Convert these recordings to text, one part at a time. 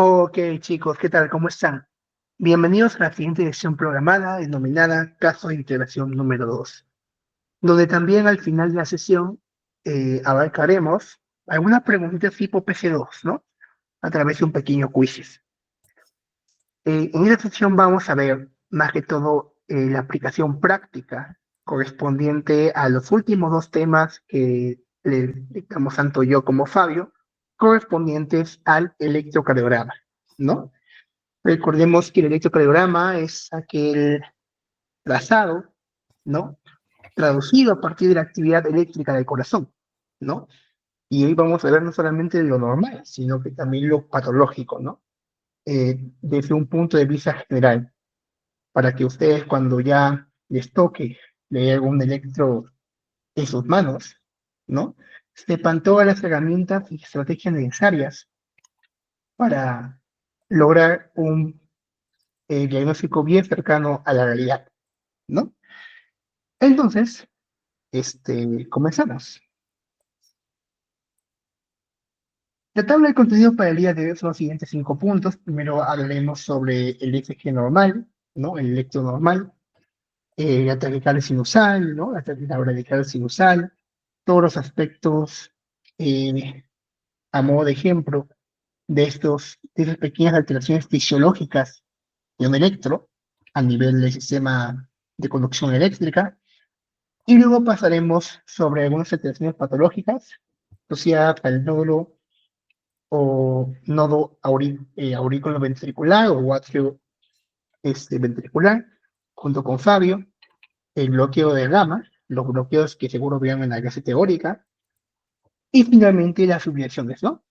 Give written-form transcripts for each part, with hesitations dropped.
Ok, chicos, ¿qué tal? ¿Cómo están? Bienvenidos a la siguiente lección programada denominada Caso de Integración número 2, donde también al final de la sesión abarcaremos algunas preguntas tipo PC2, ¿no? A través de un pequeño quiz. En esta sesión vamos a ver más que todo la aplicación práctica correspondiente a los últimos dos temas que le dictamos tanto yo como Fabio, correspondientes al electrocardiograma, ¿no? Recordemos que el electrocardiograma es aquel trazado, ¿no? Traducido a partir de la actividad eléctrica del corazón, ¿no? Y hoy vamos a ver no solamente lo normal, sino que también lo patológico, ¿no? Desde un punto de vista general, para que ustedes cuando ya les toque leer un electro en sus manos, ¿no? Sepan todas las herramientas y estrategias necesarias para lograr un diagnóstico bien cercano a la realidad, ¿no? Entonces, comenzamos. La tabla de contenido para el día de hoy son los siguientes 5 puntos. Primero hablaremos sobre el ECG normal, ¿no? El electro normal, la taquicardia sinusal, ¿no? La bradicardia sinusal, todos los aspectos, eh, a modo de ejemplo, de esas pequeñas alteraciones fisiológicas de un electro a nivel del sistema de conducción eléctrica. Y luego pasaremos sobre algunas alteraciones patológicas asociadas al nódulo o nodo aurículo-ventricular o atrio ventricular, junto con Fabio, el bloqueo de gamma, los bloqueos que seguro vieron en la clase teórica, y finalmente las fibrilaciones, ¿no?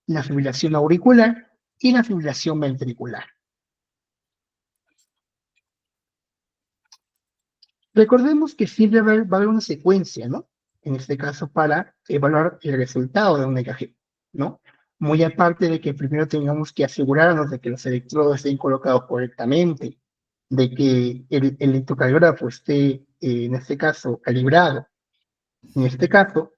La fibrilación auricular y la fibrilación ventricular. Recordemos que siempre va a haber una secuencia, ¿no? En este caso, para evaluar el resultado de un EKG, ¿no? Muy aparte de que primero tengamos que asegurarnos de que los electrodos estén colocados correctamente, de que el electrocardiógrafo esté, en este caso, calibrado. En este caso,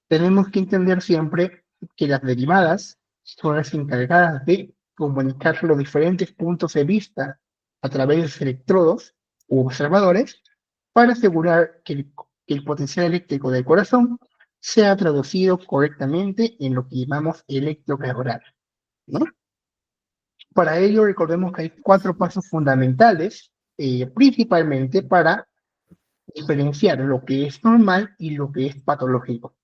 tenemos que entender siempre que las derivadas son las encargadas de comunicar los diferentes puntos de vista a través de los electrodos u observadores para asegurar que el potencial eléctrico del corazón sea traducido correctamente en lo que llamamos electrocardiograma, ¿no? Para ello, recordemos que hay 4 pasos fundamentales, principalmente para diferenciar lo que es normal y lo que es patológico.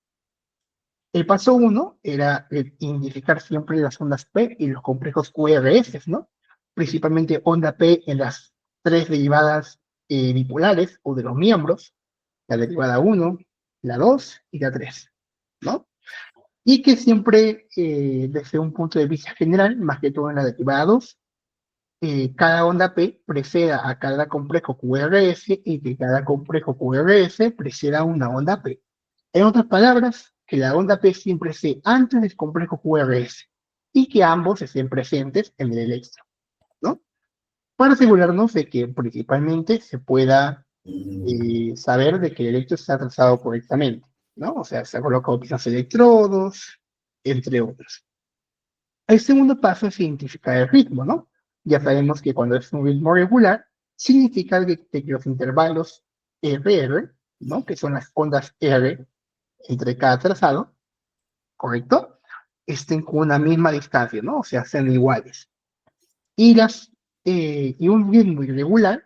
El paso 1 era identificar siempre las ondas P y los complejos QRS, ¿no? Principalmente onda P en las 3 derivadas bipolares o de los miembros, la derivada 1, la 2 y la 3, ¿no? Y que siempre, desde un punto de vista general, más que todo en la derivada 2, cada onda P preceda a cada complejo QRS y que cada complejo QRS preceda a una onda P. En otras palabras, que la onda P siempre esté antes del complejo QRS y que ambos estén presentes en el electro, ¿no? Para asegurarnos de que principalmente se pueda saber de que el electro está trazado correctamente, ¿no? O sea, se ha colocado quizás electrodos, entre otros. El segundo paso es identificar el ritmo, ¿no? Ya sabemos que cuando es un ritmo regular, significa que los intervalos RR, ¿no? Que son las ondas R entre cada trazado, ¿correcto? Estén con una misma distancia, ¿no? O sea, sean iguales. Y un ritmo irregular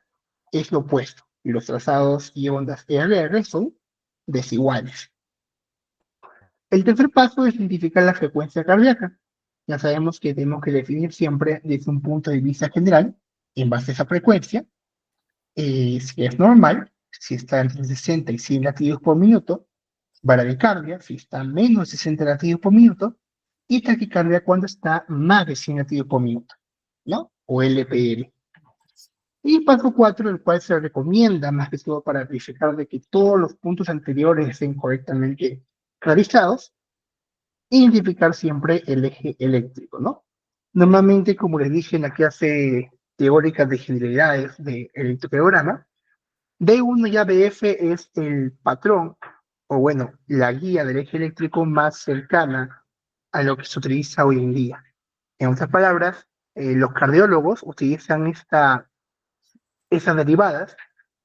es lo opuesto. Y los trazados y ondas RR son desiguales. El tercer paso es identificar la frecuencia cardíaca. Ya sabemos que tenemos que definir siempre desde un punto de vista general, en base a esa frecuencia, si es normal, si está entre 60 y 100 latidos por minuto, bradicardia, si está menos de 60 latidos por minuto, y taquicardia cuando está más de 100 latidos por minuto, ¿no? O LPL. Y paso 4, el cual se recomienda más que todo para verificar de que todos los puntos anteriores estén correctamente realizados, identificar siempre el eje eléctrico, ¿no? Normalmente, como les dije en la clase teórica de generalidades de electrocardiograma, D1 y ABF es el patrón, o bueno, la guía del eje eléctrico más cercana a lo que se utiliza hoy en día. En otras palabras, los cardiólogos utilizan esas derivadas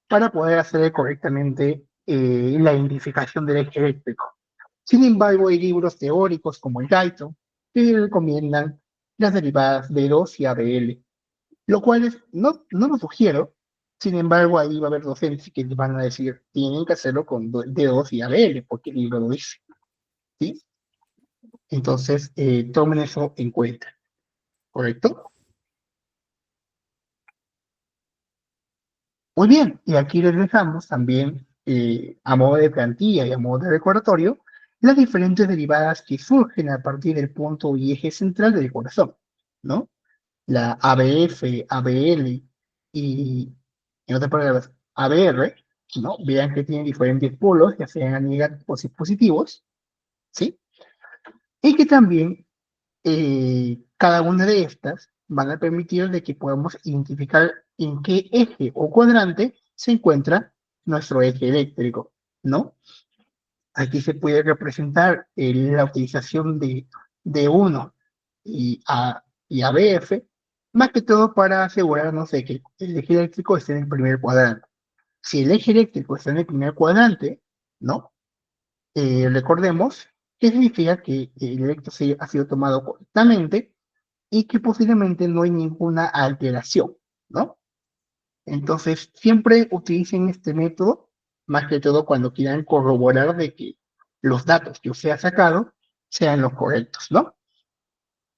para poder hacer correctamente la identificación del eje eléctrico. Sin embargo, hay libros teóricos como el Gaito que recomiendan las derivadas B2 y ABL, lo cual no lo sugiero. Sin embargo, ahí va a haber docentes que les van a decir, tienen que hacerlo con D2 y ABL, porque el libro lo dice, ¿sí? Entonces, tomen eso en cuenta, ¿correcto? Muy bien, y aquí les dejamos también, a modo de plantilla y a modo de recordatorio, las diferentes derivadas que surgen a partir del punto y eje central del corazón, ¿no? La ABF, ABL y, en otras palabras, ABR, ¿no? Vean que tienen diferentes polos, ya sean negativos y positivos, ¿sí? Y que también cada una de estas van a permitir de que podamos identificar en qué eje o cuadrante se encuentra nuestro eje eléctrico, ¿no? Aquí se puede representar la utilización de D1 y ABF, más que todo para asegurarnos de que el eje eléctrico esté en el primer cuadrante. Si el eje eléctrico está en el primer cuadrante, ¿no? Recordemos que significa que el electro ha sido tomado correctamente y que posiblemente no hay ninguna alteración, ¿no? Entonces, siempre utilicen este método, más que todo cuando quieran corroborar de que los datos que usted ha sacado sean los correctos, ¿no?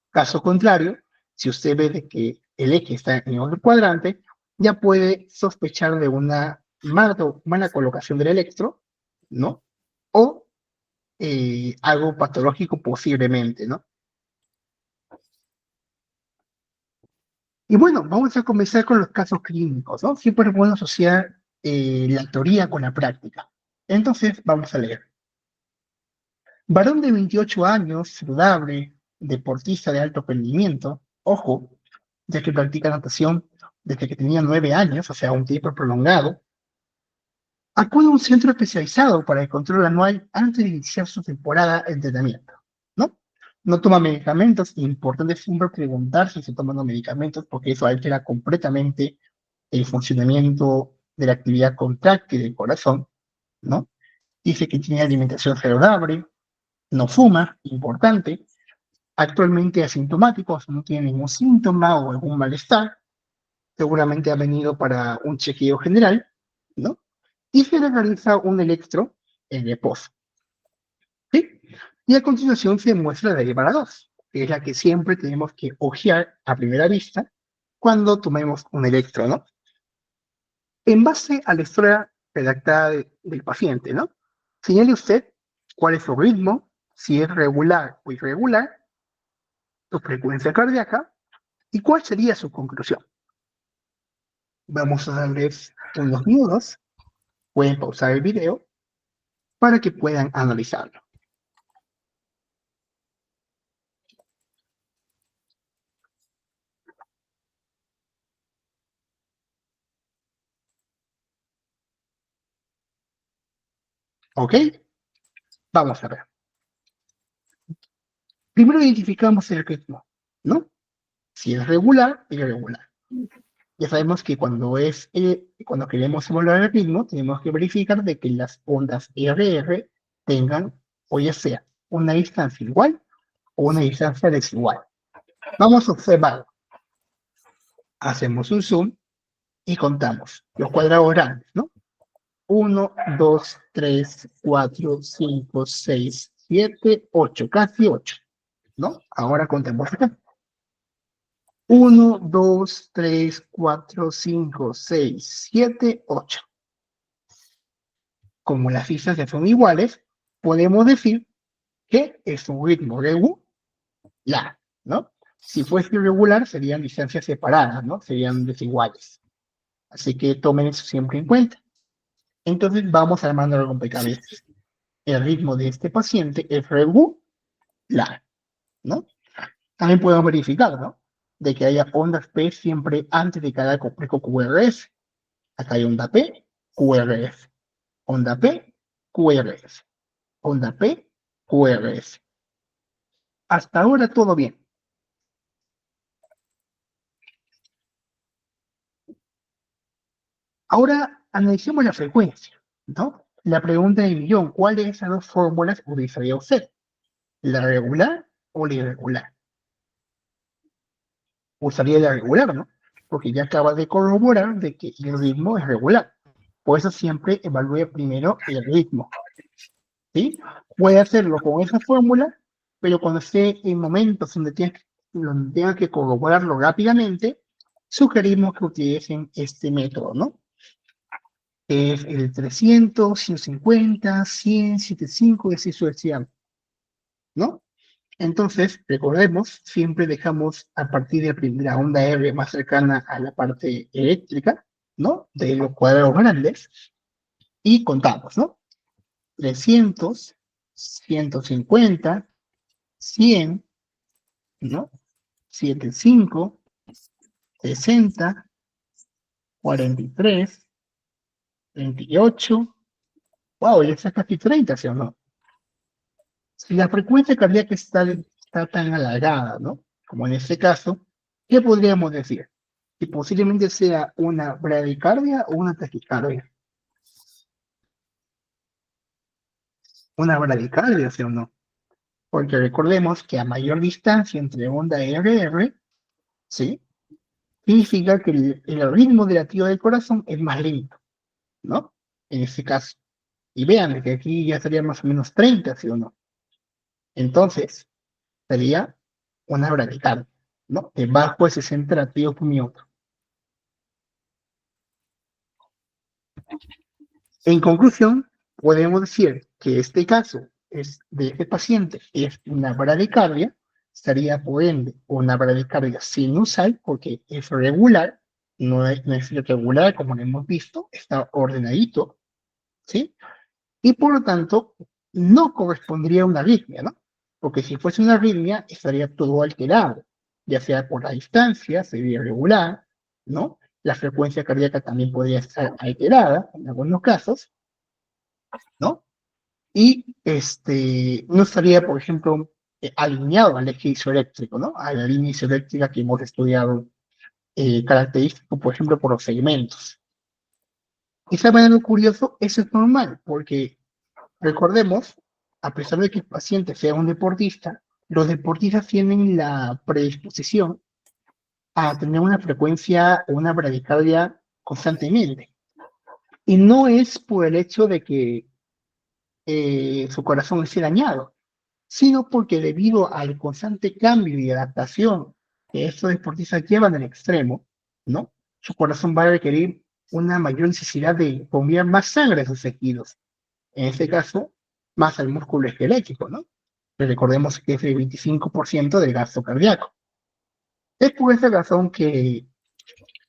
Caso contrario, si usted ve de que el eje está en otro cuadrante, ya puede sospechar de una mala colocación del electro, ¿no? O algo patológico posiblemente, ¿no? Y bueno, vamos a comenzar con los casos clínicos, ¿no? Siempre es bueno asociar la teoría con la práctica. Entonces, vamos a leer. Varón de 28 años, saludable, deportista de alto rendimiento, ojo, ya que practica natación desde que tenía 9 años, o sea, un tiempo prolongado, acude a un centro especializado para el control anual antes de iniciar su temporada de entrenamiento, ¿no? No toma medicamentos, importante siempre preguntar si se toman los medicamentos, porque eso altera completamente el funcionamiento de la actividad contráctil del corazón, ¿no? Dice que tiene alimentación saludable, no fuma, importante, actualmente asintomático, o sea, no tiene ningún síntoma o algún malestar, seguramente ha venido para un chequeo general, ¿no? Y se le realiza un electro en reposo, ¿sí? Y a continuación se muestra la derivada 2, que es la que siempre tenemos que ojear a primera vista cuando tomemos un electro, ¿no? En base a la historia redactada del paciente, ¿no? Señale usted cuál es su ritmo, si es regular o irregular, su frecuencia cardíaca y cuál sería su conclusión. Vamos a darles unos minutos, pueden pausar el video para que puedan analizarlo. ¿Ok? Vamos a ver. Primero identificamos el ritmo, ¿no? Si es regular, irregular. Ya sabemos que cuando queremos evaluar el ritmo, tenemos que verificar de que las ondas RR tengan, o ya sea, una distancia igual o una distancia desigual. Vamos a observar. Hacemos un zoom y contamos los cuadrados grandes, ¿no? 1, 2, 3, 4, 5, 6, 7, 8, casi 8, ¿no? Ahora contemos acá. 1, 2, 3, 4, 5, 6, 7, 8. Como las cifras ya son iguales, podemos decir que es un ritmo regular, ¿no? Si fuese irregular, serían distancias separadas, ¿no? Serían desiguales. Así que tomen eso siempre en cuenta. Entonces vamos armando el rompecabezas. El ritmo de este paciente es regular, ¿no? También podemos verificar, ¿no? De que haya ondas P siempre antes de cada complejo QRS. Acá hay onda P, QRS. Onda P, QRS. Onda P, QRS. Hasta ahora todo bien. Ahora analicemos la frecuencia, ¿no? La pregunta del millón, ¿cuál de esas dos fórmulas utilizaría usted? ¿La regular o la irregular? Usaría la regular, ¿no? Porque ya acaba de corroborar de que el ritmo es regular. Por eso siempre evalúe primero el ritmo, ¿sí? Puede hacerlo con esa fórmula, pero cuando esté en momentos donde tenga que corroborarlo rápidamente, sugerimos que utilicen este método, ¿no? Que es el 300, 150, 100, 75 y así sucesivamente, ¿no? Entonces, recordemos, siempre dejamos a partir de la onda R más cercana a la parte eléctrica, ¿no? De los cuadrados grandes, y contamos, ¿no? 300, 150, 100, ¿no? 75, 60, 43, 28, wow, ya está casi 30, ¿sí o no? Si la frecuencia cardíaca está tan alargada, ¿no? Como en este caso, ¿qué podríamos decir? Que posiblemente sea una bradicardia o una taquicardia. Una bradicardia, ¿sí o no? Porque recordemos que a mayor distancia entre onda y RR, ¿sí? Significa que el ritmo de latido del corazón es más lento, ¿no? En este caso. Y vean que aquí ya sería más o menos 30, ¿sí o no? Entonces, sería una bradicardia, ¿no? De bajo de 60 latidos por minuto. En conclusión, podemos decir que este caso de este paciente es una bradicardia, estaría por ende una bradicardia sinusal, porque es regular, no es irregular como lo hemos visto, está ordenadito, ¿sí? Y por lo tanto, no correspondería a una arritmia, ¿no? Porque si fuese una arritmia, estaría todo alterado, ya sea por la distancia, sería irregular, ¿no? La frecuencia cardíaca también podría estar alterada en algunos casos, ¿no? Y no estaría, por ejemplo, alineado al eje isoeléctrico, ¿no? A la línea isoeléctrica que hemos estudiado, característico, por ejemplo, por los segmentos. Y saben algo curioso, eso es normal, porque recordemos, a pesar de que el paciente sea un deportista, los deportistas tienen la predisposición a tener una frecuencia o una bradicardia constantemente. Y no es por el hecho de que su corazón esté dañado, sino porque debido al constante cambio y adaptación que estos deportistas llevan al extremo, ¿no? Su corazón va a requerir una mayor necesidad de bombear más sangre a sus tejidos. En este caso, más al músculo esquelético, ¿no? Que recordemos que es el 25% del gasto cardíaco. Es por esa razón que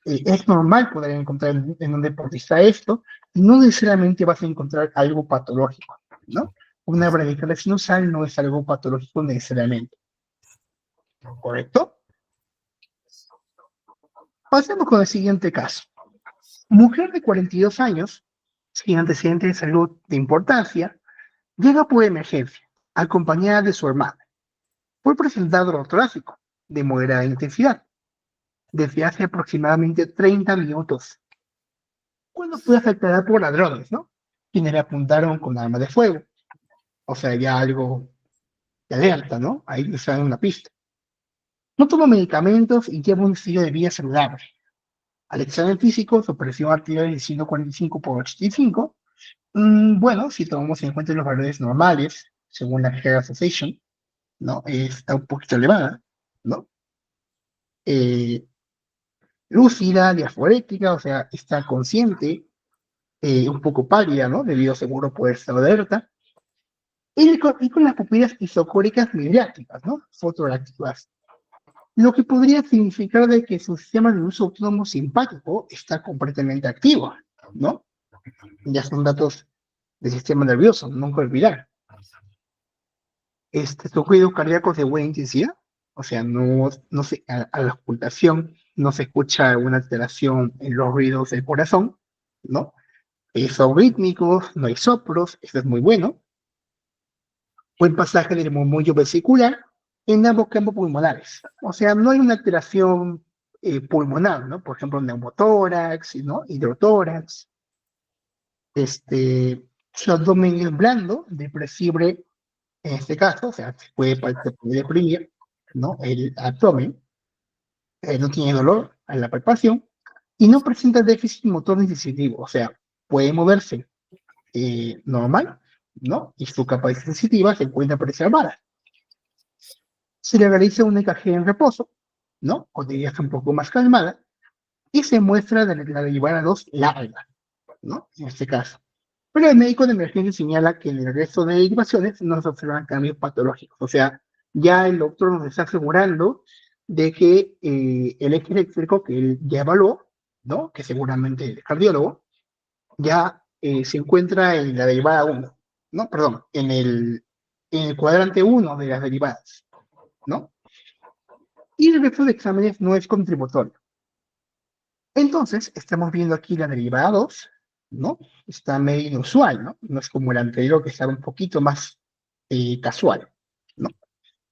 es normal poder encontrar en un deportista esto, y no necesariamente vas a encontrar algo patológico, ¿no? Una bradicardia sinusal no es algo patológico necesariamente, ¿correcto? Pasemos con el siguiente caso. Mujer de 42 años, sin antecedentes de salud de importancia, llega por emergencia, acompañada de su hermana. Fue presentado dolor torácico, de moderada intensidad, desde hace aproximadamente 30 minutos, cuando fue afectada por ladrones, ¿no? Quienes le apuntaron con arma de fuego. O sea, ya algo de alerta, ¿no? Ahí les dan una pista. No toma medicamentos y lleva un estilo de vida saludable. Al examen físico, su presión arterial es 145 por 85. Bueno, si tomamos en cuenta los valores normales, según la Hair Association, ¿no? Está un poquito elevada, ¿no? Eh, Lúcida, diaforética, o sea, está consciente, un poco pálida, ¿no? Debido seguro poder estar alerta. Y con las pupilas isocóricas midriáticas, ¿no? Fotoreactivas. Lo que podría significar de que su sistema de uso autónomo simpático está completamente activo, ¿no? Ya son datos del sistema nervioso, nunca olvidar. Son ruidos cardíacos de buena intensidad, o sea, no se, a la ocultación no se escucha una alteración en los ruidos del corazón, ¿no? Son rítmicos, no hay soplos, eso es muy bueno. Buen pasaje del murmullo vesicular en ambos campos pulmonares. O sea, no hay una alteración pulmonar, ¿no? Por ejemplo, neumotórax, ¿no? Hidrotórax. Su abdomen es blando, depresible en este caso, o sea, se puede deprimir, ¿no? El abdomen, no tiene dolor a la palpación y no presenta déficit motor ni sensitivo, o sea, puede moverse normal, ¿no? Y su capacidad sensitiva se encuentra preservada. Se le realiza un EKG en reposo, ¿no? Cuando ya está un poco más calmada, y se muestra la derivada 2 larga, ¿no? En este caso. Pero el médico de emergencia señala que en el resto de derivaciones no se observan cambios patológicos. O sea, ya el doctor nos está asegurando de que el eje eléctrico que él ya evaluó, ¿no? Que seguramente el cardiólogo, ya se encuentra en la derivada 1, ¿no? Perdón, en el cuadrante 1 de las derivadas, ¿no? Y el resto de exámenes no es contributorio. Entonces, estamos viendo aquí la derivada 2, ¿no? Está medio inusual, ¿no? No es como el anterior que estaba un poquito más casual, ¿no?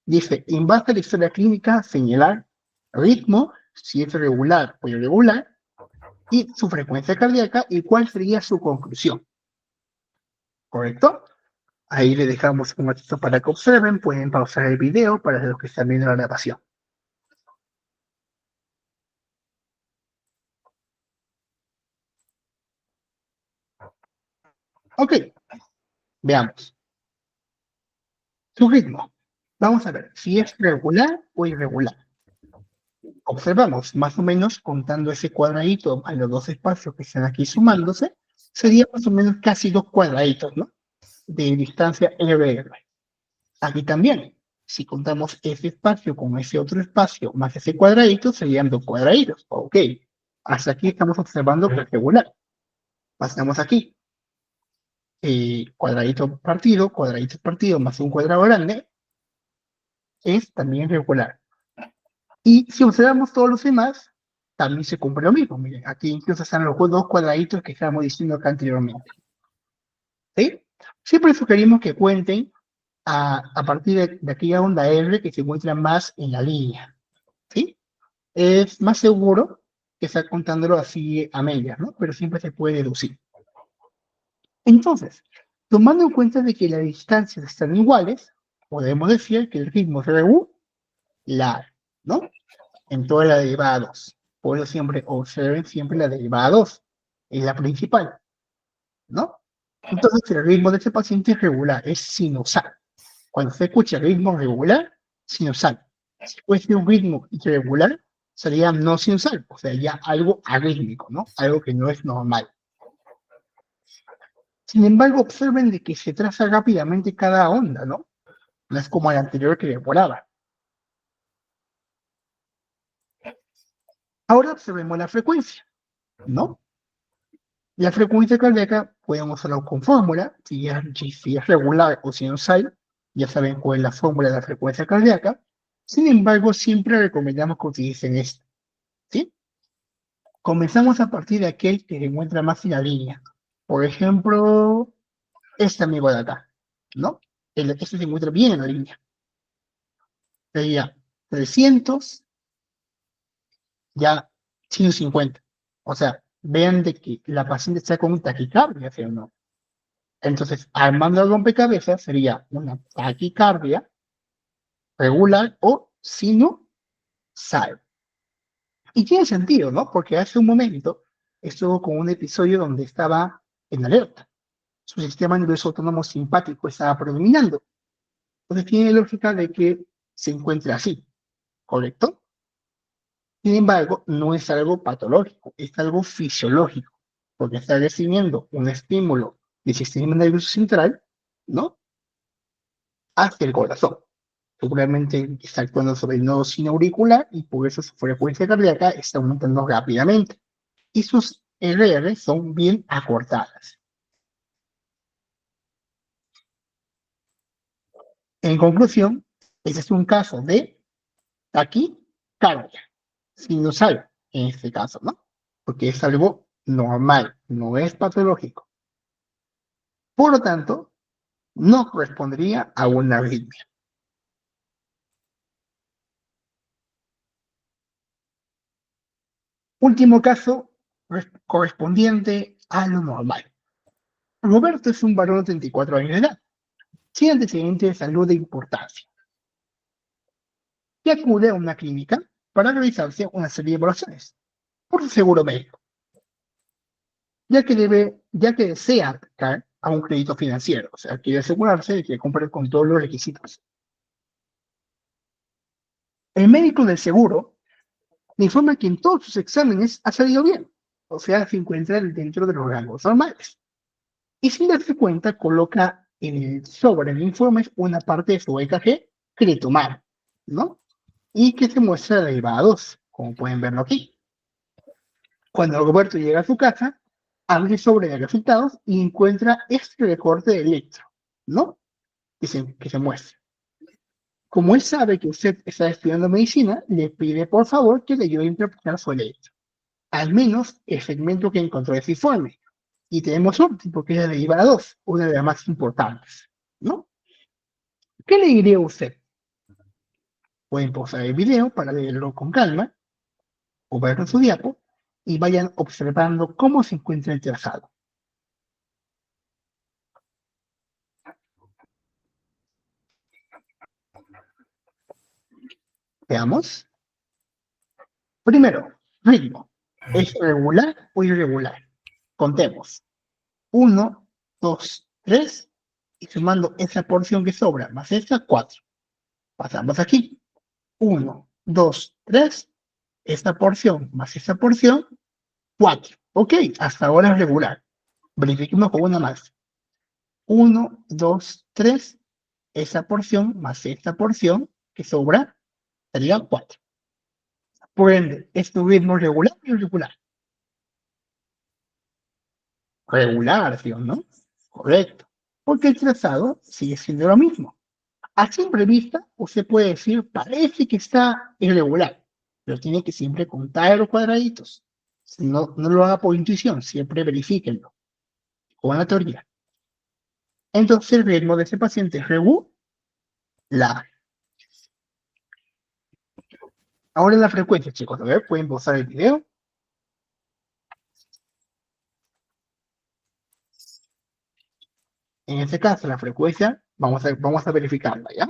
Dice, en base a la historia clínica, señalar ritmo, si es regular o irregular, y su frecuencia cardíaca y cuál sería su conclusión, ¿correcto? Ahí le dejamos un ratito para que observen, pueden pausar el video para los que están viendo la grabación. Ok, veamos. Su ritmo. Vamos a ver si es regular o irregular. Observamos, más o menos, contando ese cuadradito a los dos espacios que están aquí sumándose, sería más o menos casi 2 cuadraditos, ¿no? De distancia RR. Aquí también, si contamos ese espacio con ese otro espacio más ese cuadradito, serían 2 cuadraditos. Ok, hasta aquí estamos observando que es regular. Pasamos aquí. Cuadradito partido más un cuadrado grande, es también regular. Y si observamos todos los demás, también se cumple lo mismo. Miren, aquí incluso están los 2 cuadraditos que estábamos diciendo acá anteriormente. ¿Sí? Siempre sugerimos que cuenten a partir de aquella onda R que se encuentra más en la línea. ¿Sí? Es más seguro que estar contándolo así a medias, ¿no? Pero siempre se puede deducir. Entonces, tomando en cuenta de que las distancias están iguales, podemos decir que el ritmo es regular, ¿no? En toda la derivada 2. Por eso siempre observen siempre la derivada 2, es la principal, ¿no? Entonces el ritmo de este paciente es regular, es sinusal. Cuando se escucha ritmo regular, sinusal. Si fuese un ritmo irregular, sería no sinusal, o sea, ya algo arrítmico, ¿no? Algo que no es normal. Sin embargo, observen de que se traza rápidamente cada onda, ¿no? No es como el anterior que demoraba. Ahora observemos la frecuencia, ¿no? La frecuencia cardíaca podemos hacerlo con fórmula, si es regular o sinusal, ya saben cuál es la fórmula de la frecuencia cardíaca. Sin embargo, siempre recomendamos que utilicen esta, ¿sí? Comenzamos a partir de aquel que se encuentra más en la línea. Por ejemplo, este amigo de acá, ¿no? Este se encuentra bien en la línea. Sería 300, ya 150. O sea, vean de que la paciente está con taquicardia, ¿sí o no? Entonces, armando el rompecabezas sería una taquicardia regular o sinusal. Y tiene sentido, ¿no? Porque hace un momento estuvo con un episodio donde estaba en alerta. Su sistema nervioso autónomo simpático estaba predominando. Entonces tiene lógica de que se encuentre así, ¿correcto? Sin embargo, no es algo patológico, es algo fisiológico, porque está recibiendo un estímulo del sistema nervioso central, ¿no? Hacia el corazón. Seguramente está actuando sobre el nodo sinoauricular y por eso su frecuencia cardíaca está aumentando rápidamente. Y sus RR son bien acortadas. En conclusión, este es un caso de taquicardia sinusal, en este caso, ¿no? Porque es algo normal, no es patológico. Por lo tanto, no correspondería a una arritmia. Último caso correspondiente a lo normal. Roberto es un varón de 34 años de edad, sin antecedentes de salud de importancia, que acude a una clínica para realizarse una serie de evaluaciones por su seguro médico, ya que desea aplicar a un crédito financiero, o sea, quiere asegurarse de que cumple con todos los requisitos. El médico del seguro le informa que en todos sus exámenes ha salido bien, o sea, se encuentra dentro de los rangos normales. Y sin darse cuenta, coloca sobre el informe una parte de su EKG que le tomaron, ¿no? Y que se muestra elevada a 2, como pueden verlo aquí. Cuando Roberto llega a su casa, abre sobre de resultados y encuentra este recorte de electro, ¿no? Que se muestra. Como él sabe que usted está estudiando medicina, le pide por favor que le ayude a interpretar su electro. Al menos el segmento que encontró ese informe. Y tenemos suerte porque es la derivada 2, una de las más importantes, ¿no? ¿Qué le diría a usted? Pueden pausar el video para leerlo con calma o verlo en su diapo y vayan observando cómo se encuentra el trazado. Veamos. Primero, ritmo. ¿Es regular o irregular? Contemos. 1, 2, 3 y sumando esa porción que sobra más esta, 4. Pasamos aquí. 1, 2, 3, esta porción más esta porción, 4. Ok, hasta ahora es regular. Verifiquemos con una más. 1, 2, 3, esa porción más esta porción que sobra sería 4. Por ende, ¿es tu ritmo regular o irregular? Regular, ¿sí o no? Correcto. Porque el trazado sigue siendo lo mismo. A simple vista, usted puede decir, parece que está irregular, pero tiene que siempre contar los cuadraditos. Si no, no lo haga por intuición, siempre verifíquenlo con la teoría. Entonces, el ritmo de ese paciente es regular. Ahora la frecuencia, chicos. A ver, pueden pausar el video. En este caso, la frecuencia, vamos a verificarla, ¿ya?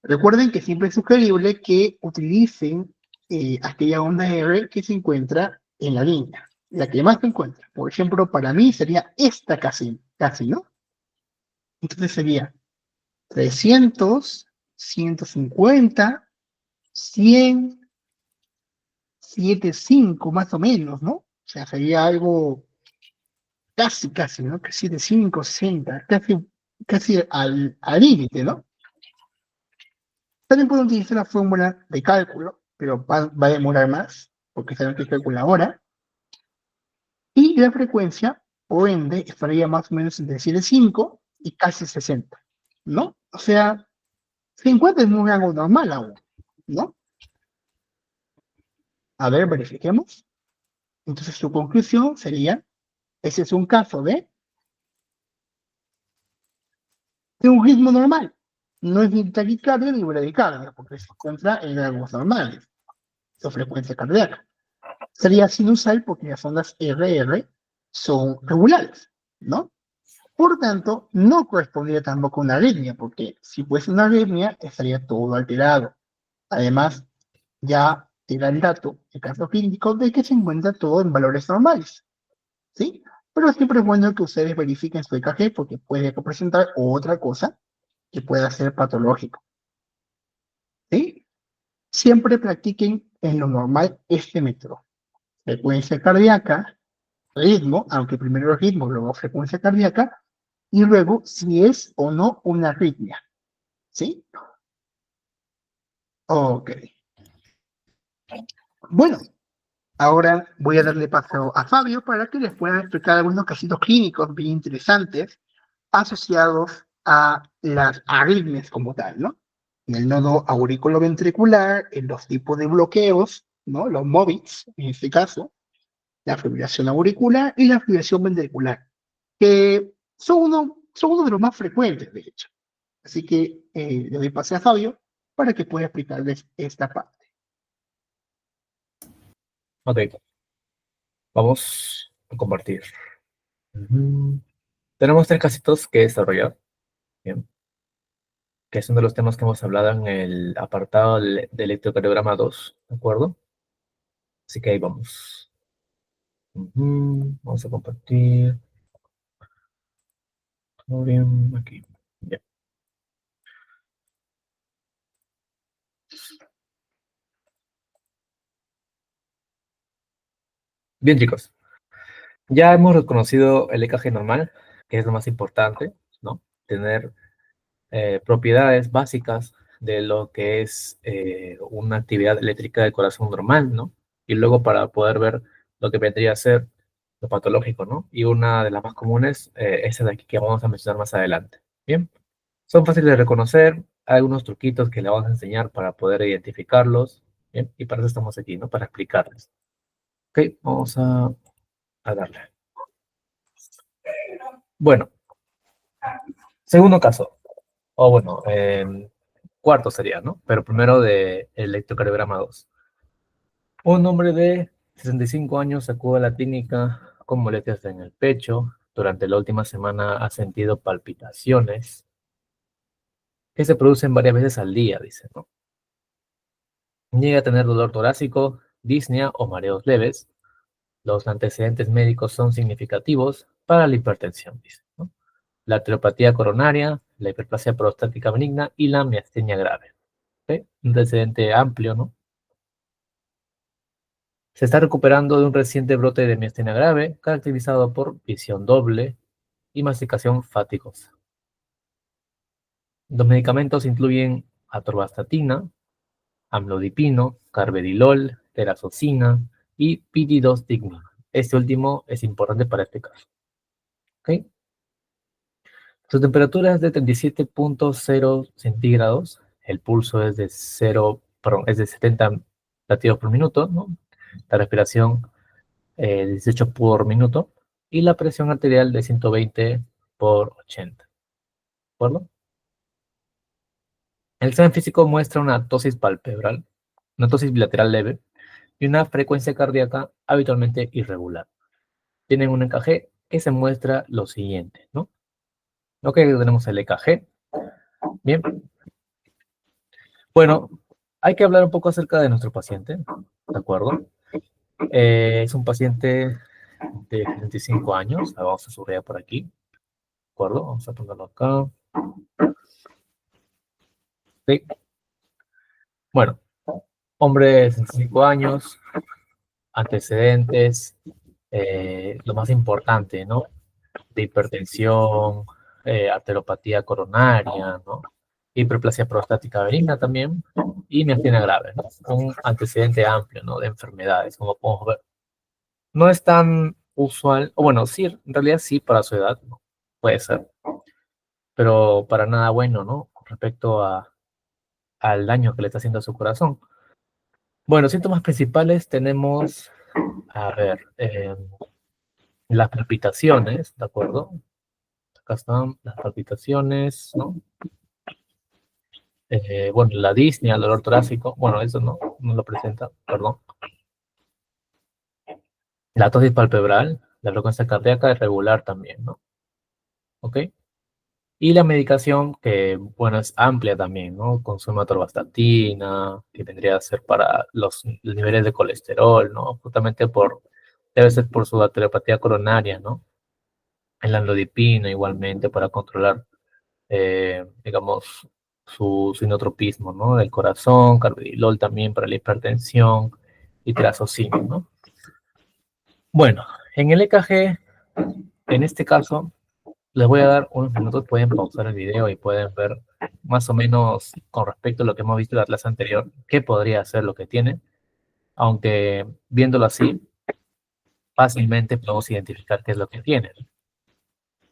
Recuerden que siempre es sugerible que utilicen aquella onda R que se encuentra en la línea, la que más se encuentra. Por ejemplo, para mí sería esta casi, ¿no? Entonces sería 300, 150, 100, 75 más o menos, ¿no? O sea, sería algo casi, ¿no? Casi de 5, 60, casi al límite, ¿no? También pueden utilizar la fórmula de cálculo, pero va a demorar más, porque saben que calcula ahora. Y la frecuencia, por ende, estaría más o menos entre 7,5 y casi 60, ¿no? O sea, 50 es un rango normal aún, ¿no? A ver, verifiquemos. Entonces, su conclusión sería, ese es un caso de un ritmo normal. No es ni taquicardia ni bradicardia, porque se encuentra en rangos normales, su frecuencia cardíaca. Sería sinusal porque las ondas RR son regulares, ¿no? Por tanto, no correspondería tampoco a una arritmia, porque si fuese una arritmia estaría todo alterado. Además, ya te da el dato, el caso clínico, de que se encuentra todo en valores normales, ¿sí? Pero siempre es bueno que ustedes verifiquen su EKG porque puede presentar otra cosa que pueda ser patológico, ¿sí? Siempre practiquen en lo normal este método. Frecuencia cardíaca, ritmo, aunque primero el ritmo, luego frecuencia cardíaca, y luego si es o no una arritmia, ¿sí? Ok. Bueno, ahora voy a darle paso a Fabio para que les pueda explicar algunos casitos clínicos bien interesantes asociados a las arritmias como tal, ¿no? En el nodo auriculoventricular, en los tipos de bloqueos, ¿no? Los MOVICs, en este caso, la fibrilación auricular y la fibrilación ventricular, que son uno de los más frecuentes, de hecho. Así que le doy pase a Fabio para que pueda explicarles esta parte. Ok, vamos a compartir. Ujú. Tenemos tres casitos que desarrollar, bien, que son de los temas que hemos hablado en el apartado de electrocardiograma 2, ¿de acuerdo? Así que ahí vamos. Ujú. Vamos a compartir. Muy bien, aquí. Ya. Bien, chicos. Ya hemos reconocido el EKG normal, que es lo más importante, ¿no? Tener propiedades básicas de lo que es una actividad eléctrica del corazón normal, ¿no? Y luego para poder ver lo que vendría a ser lo patológico, ¿no? Y una de las más comunes es esa de aquí que vamos a mencionar más adelante. Bien, son fáciles de reconocer, hay algunos truquitos que le vamos a enseñar para poder identificarlos, bien, y para eso estamos aquí, ¿no? Para explicarles. Ok, vamos a darle. Bueno, segundo caso, o bueno, cuarto sería, ¿no? Pero primero de electrocardiograma 2. Un hombre de 65 años acude a la clínica con molestias en el pecho. Durante la última semana ha sentido palpitaciones que se producen varias veces al día, dice, ¿no? Niega a tener dolor torácico, disnea o mareos leves. Los antecedentes médicos son significativos para la hipertensión, dice, ¿no? La arteriopatía coronaria, la hiperplasia prostática benigna y la miastenia grave. ¿Ok? Un antecedente amplio, ¿no? Se está recuperando de un reciente brote de miastenia grave, caracterizado por visión doble y masticación fatigosa. Los medicamentos incluyen atorvastatina, amlodipino, carvedilol, terazocina y piridoxignia. Este último es importante para este caso. ¿Ok? Su temperatura es de 37,0 centígrados, el pulso es de 70 latidos por minuto, ¿no? La respiración 18 por minuto y la presión arterial de 120 por 80. ¿De acuerdo? El examen físico muestra una tosis palpebral, una tosis bilateral leve y una frecuencia cardíaca habitualmente irregular. Tienen un EKG que se muestra lo siguiente, ¿no? Ok, tenemos el EKG. Bien, bueno, hay que hablar un poco acerca de nuestro paciente, ¿de acuerdo? Es un paciente de 35 años, vamos a subrayar por aquí, ¿de acuerdo? Vamos a ponerlo acá. Sí. Bueno, hombre de 65 años, antecedentes, lo más importante, ¿no? De hipertensión, arteriopatía coronaria, ¿no? Hiperplasia prostática benigna también, y miastenia grave, ¿no? Un antecedente amplio, ¿no? De enfermedades, como podemos ver. No es tan usual, o bueno, sí, en realidad sí para su edad, ¿no? Puede ser, pero para nada bueno, ¿no? Con respecto al daño que le está haciendo a su corazón. Bueno, síntomas principales tenemos, a ver, las palpitaciones, ¿de acuerdo? Acá están las palpitaciones, ¿no? Bueno, la disnea, el dolor torácico, bueno, eso no lo presenta, perdón. La tosis palpebral, la frecuencia cardíaca es regular también, ¿no? ¿Ok? Y la medicación, que, bueno, es amplia también, ¿no? Consume atorvastatina, que vendría a ser para los niveles de colesterol, ¿no? Justamente debe ser por su arteriopatía coronaria, ¿no? El amlodipino igualmente para controlar, digamos, su inotropismo, ¿no? Del corazón, carvedilol también para la hipertensión y trazocine, ¿no? Bueno, en el EKG, en este caso, les voy a dar unos minutos, pueden pausar el video y pueden ver más o menos con respecto a lo que hemos visto en la clase anterior, qué podría ser lo que tiene, aunque viéndolo así, fácilmente podemos identificar qué es lo que tiene.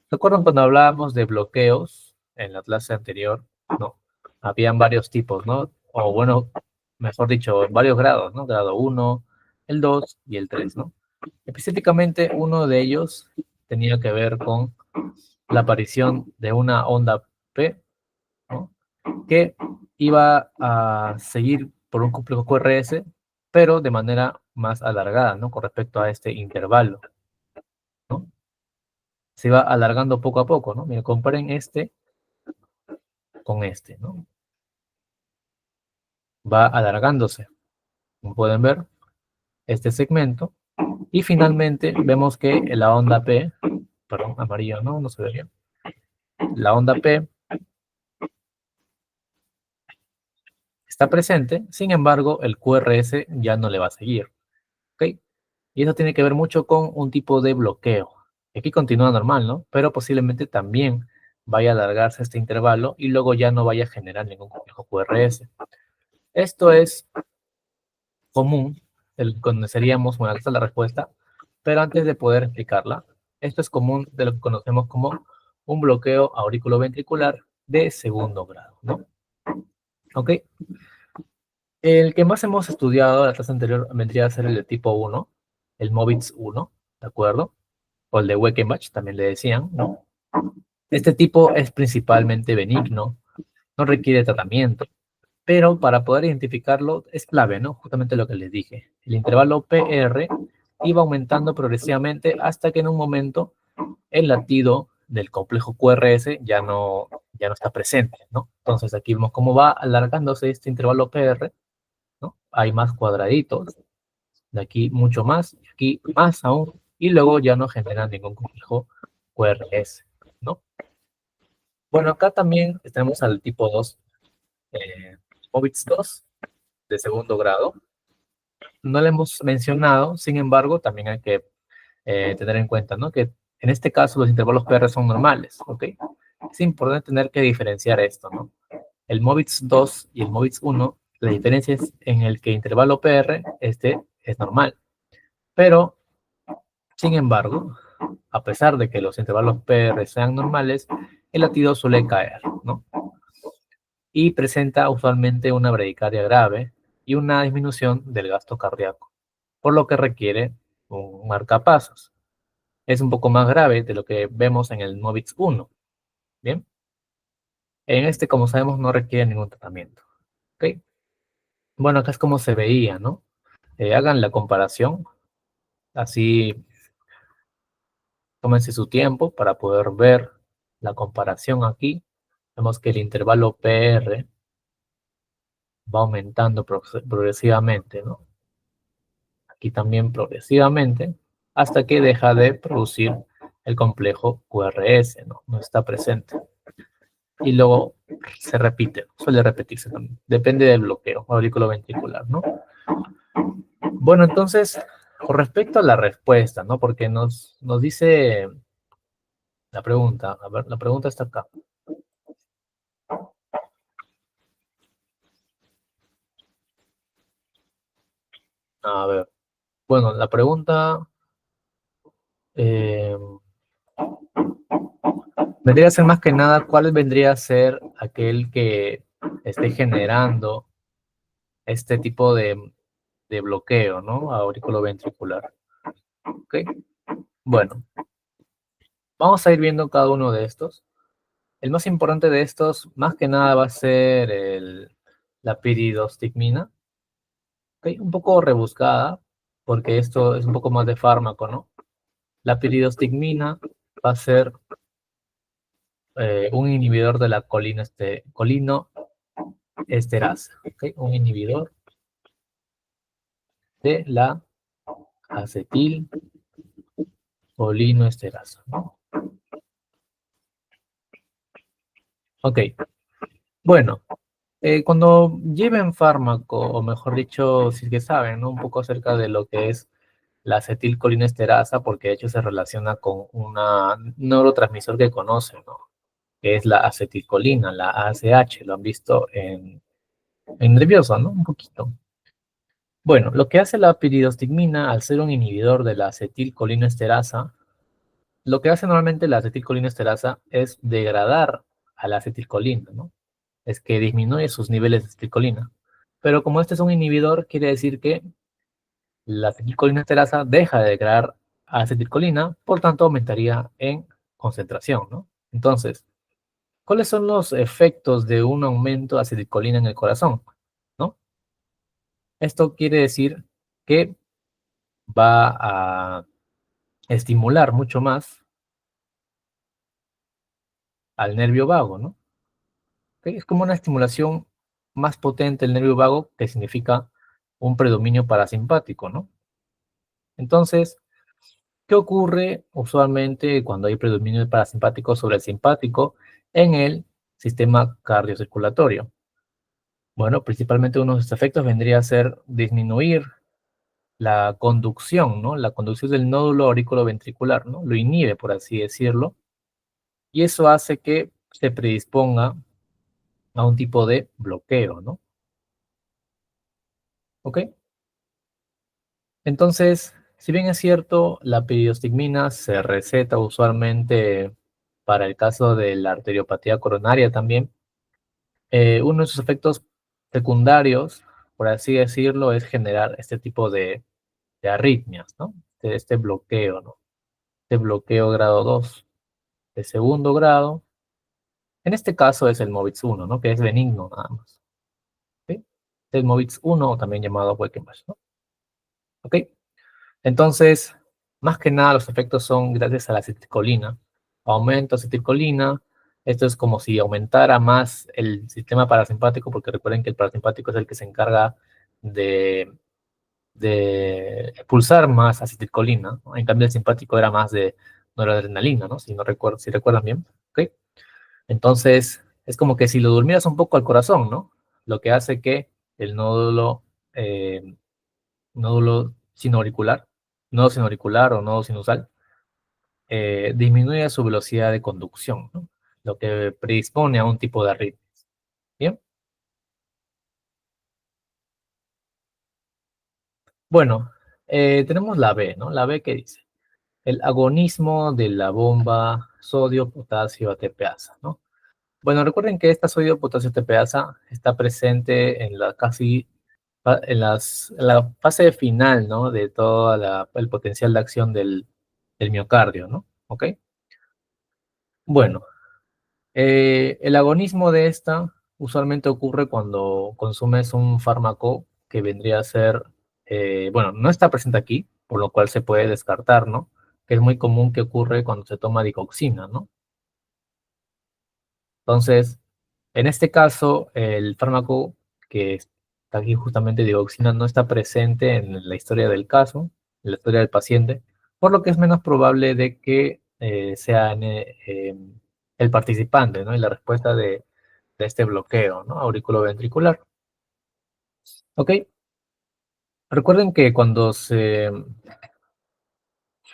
¿Recuerdan cuando hablábamos de bloqueos en la clase anterior? ¿No? Habían varios tipos, ¿no? O bueno, mejor dicho, varios grados, ¿no? Grado 1, el 2 y el 3, ¿no? Específicamente, uno de ellos tenía que ver con la aparición de una onda P, ¿no? Que iba a seguir por un complejo QRS, pero de manera más alargada, ¿no? Con respecto a este intervalo, ¿no? Se va alargando poco a poco, ¿no? Mira, comparen este con este, ¿no? Va alargándose, como pueden ver, este segmento. Y finalmente vemos que la onda P, perdón, amarillo, no se ve bien. La onda P está presente, sin embargo, el QRS ya no le va a seguir, ¿ok? Y eso tiene que ver mucho con un tipo de bloqueo. Aquí continúa normal, ¿no? Pero posiblemente también vaya a alargarse este intervalo y luego ya no vaya a generar ningún complejo QRS. Esto es común, conoceríamos, bueno, esta es la respuesta, pero antes de poder explicarla, esto es común de lo que conocemos como un bloqueo auriculoventricular de segundo grado, ¿no? ¿Ok? El que más hemos estudiado la clase anterior vendría a ser el de tipo 1, el MOVITS 1, ¿de acuerdo? O el de Weckenbach, también le decían, ¿no? Este tipo es principalmente benigno, no requiere tratamiento, pero para poder identificarlo es clave, ¿no? Justamente lo que les dije. El intervalo PR iba aumentando progresivamente hasta que en un momento el latido del complejo QRS ya no está presente, ¿no? Entonces aquí vemos cómo va alargándose este intervalo PR, ¿no? Hay más cuadraditos, de aquí mucho más, de aquí más aún, y luego ya no genera ningún complejo QRS, ¿no? Bueno, acá también tenemos al tipo 2, MOVITS 2, de segundo grado. No lo hemos mencionado, sin embargo, también hay que tener en cuenta, ¿no? Que en este caso los intervalos PR son normales, ¿ok? Es importante tener que diferenciar esto, ¿no? El MOVITS 2 y el MOVITS 1, la diferencia es en el que intervalo PR, este es normal. Pero, sin embargo, a pesar de que los intervalos PR sean normales, el latido suele caer, ¿no? Y presenta usualmente una bradicardia grave y una disminución del gasto cardíaco, por lo que requiere un marcapasos. Es un poco más grave de lo que vemos en el MOVITS 1, ¿bien? En este, como sabemos, no requiere ningún tratamiento, ¿ok? Bueno, acá es como se veía, ¿no? Hagan la comparación, así tómense su tiempo para poder ver la comparación aquí. Vemos que el intervalo PR va aumentando progresivamente, ¿no? Aquí también progresivamente, hasta que deja de producir el complejo QRS, ¿no? No está presente. Y luego se repite, suele repetirse también. Depende del bloqueo auriculoventricular, ¿no? Bueno, entonces, con respecto a la respuesta, ¿no? Porque nos dice la pregunta, a ver, la pregunta está acá. A ver, bueno, la pregunta eh, vendría a ser más que nada, ¿cuál vendría a ser aquel que esté generando este tipo de bloqueo, ¿no? Auriculoventricular. ¿Ok? Bueno, vamos a ir viendo cada uno de estos. El más importante de estos, más que nada, va a ser la piridostigmina. ¿Ok? Un poco rebuscada, porque esto es un poco más de fármaco, ¿no? La piridostigmina va a ser un inhibidor de la colinoesterasa, ¿ok? Un inhibidor de la acetilcolinoesterasa, ¿no? Ok, bueno, cuando lleven fármaco, o mejor dicho, si es que saben, ¿no? Un poco acerca de lo que es la acetilcolinesterasa, porque de hecho se relaciona con un neurotransmisor que conocen, ¿no? Que es la acetilcolina, la ACH, lo han visto en nervioso, ¿no? Un poquito. Bueno, lo que hace la piridostigmina, al ser un inhibidor de la acetilcolinesterasa, lo que hace normalmente la acetilcolinesterasa es degradar a la acetilcolina, ¿no? Es que disminuye sus niveles de acetilcolina. Pero como este es un inhibidor, quiere decir que la acetilcolinesterasa deja de degradar acetilcolina, por tanto aumentaría en concentración, ¿no? Entonces, ¿cuáles son los efectos de un aumento de acetilcolina en el corazón? ¿No? Esto quiere decir que va a estimular mucho más al nervio vago, ¿no? ¿Ok? Es como una estimulación más potente del nervio vago, que significa un predominio parasimpático, ¿no? Entonces, ¿qué ocurre usualmente cuando hay predominio parasimpático sobre el simpático en el sistema cardiocirculatorio? Bueno, principalmente uno de sus efectos vendría a ser disminuir la conducción, ¿no? La conducción del nódulo auriculoventricular, ¿no? Lo inhibe, por así decirlo, y eso hace que se predisponga a un tipo de bloqueo, ¿no? ¿Ok? Entonces, si bien es cierto, la periostigmina se receta usualmente para el caso de la arteriopatía coronaria también, uno de sus efectos secundarios, por así decirlo, es generar este tipo de arritmias, ¿no? Este bloqueo, ¿no? Este bloqueo grado 2 de segundo grado. En este caso es el MOVITS 1, ¿no? Que es benigno nada más. ¿Sí? El MOVITS 1, también llamado Weckemash, ¿no? ¿Ok? Entonces, más que nada, los efectos son gracias a la acetilcolina. Aumento acetilcolina. Esto es como si aumentara más el sistema parasimpático, porque recuerden que el parasimpático es el que se encarga de, de pulsar más acetilcolina, ¿no? En cambio, el simpático era más de noradrenalina, ¿no? Si no recuerdo, si recuerdan bien. ¿Ok? Entonces, es como que si lo durmieras un poco al corazón, ¿no? Lo que hace que el eh, nódulo sinoauricular, nodo sinoauricular o nodo sinusal, disminuye su velocidad de conducción, ¿no? Lo que predispone a un tipo de arritmia. Bien, bueno, tenemos la B, ¿no? La B que dice, el agonismo de la bomba sodio-potasio ATPasa, ¿no? Bueno, recuerden que esta sodio-potasio ATPasa está presente en la en la fase final, ¿no? De todo el potencial de acción del miocardio, ¿no? ¿Ok? Bueno, el agonismo de esta usualmente ocurre cuando consumes un fármaco que vendría a ser, bueno, no está presente aquí, por lo cual se puede descartar, ¿no? Que es muy común que ocurre cuando se toma digoxina, ¿no? Entonces, en este caso, el fármaco que está aquí justamente digoxina no está presente en la historia del caso, en la historia del paciente, por lo que es menos probable de que sea el participante, ¿no? En la respuesta de este bloqueo, ¿no? Auriculoventricular. ¿Ok? Recuerden que cuando se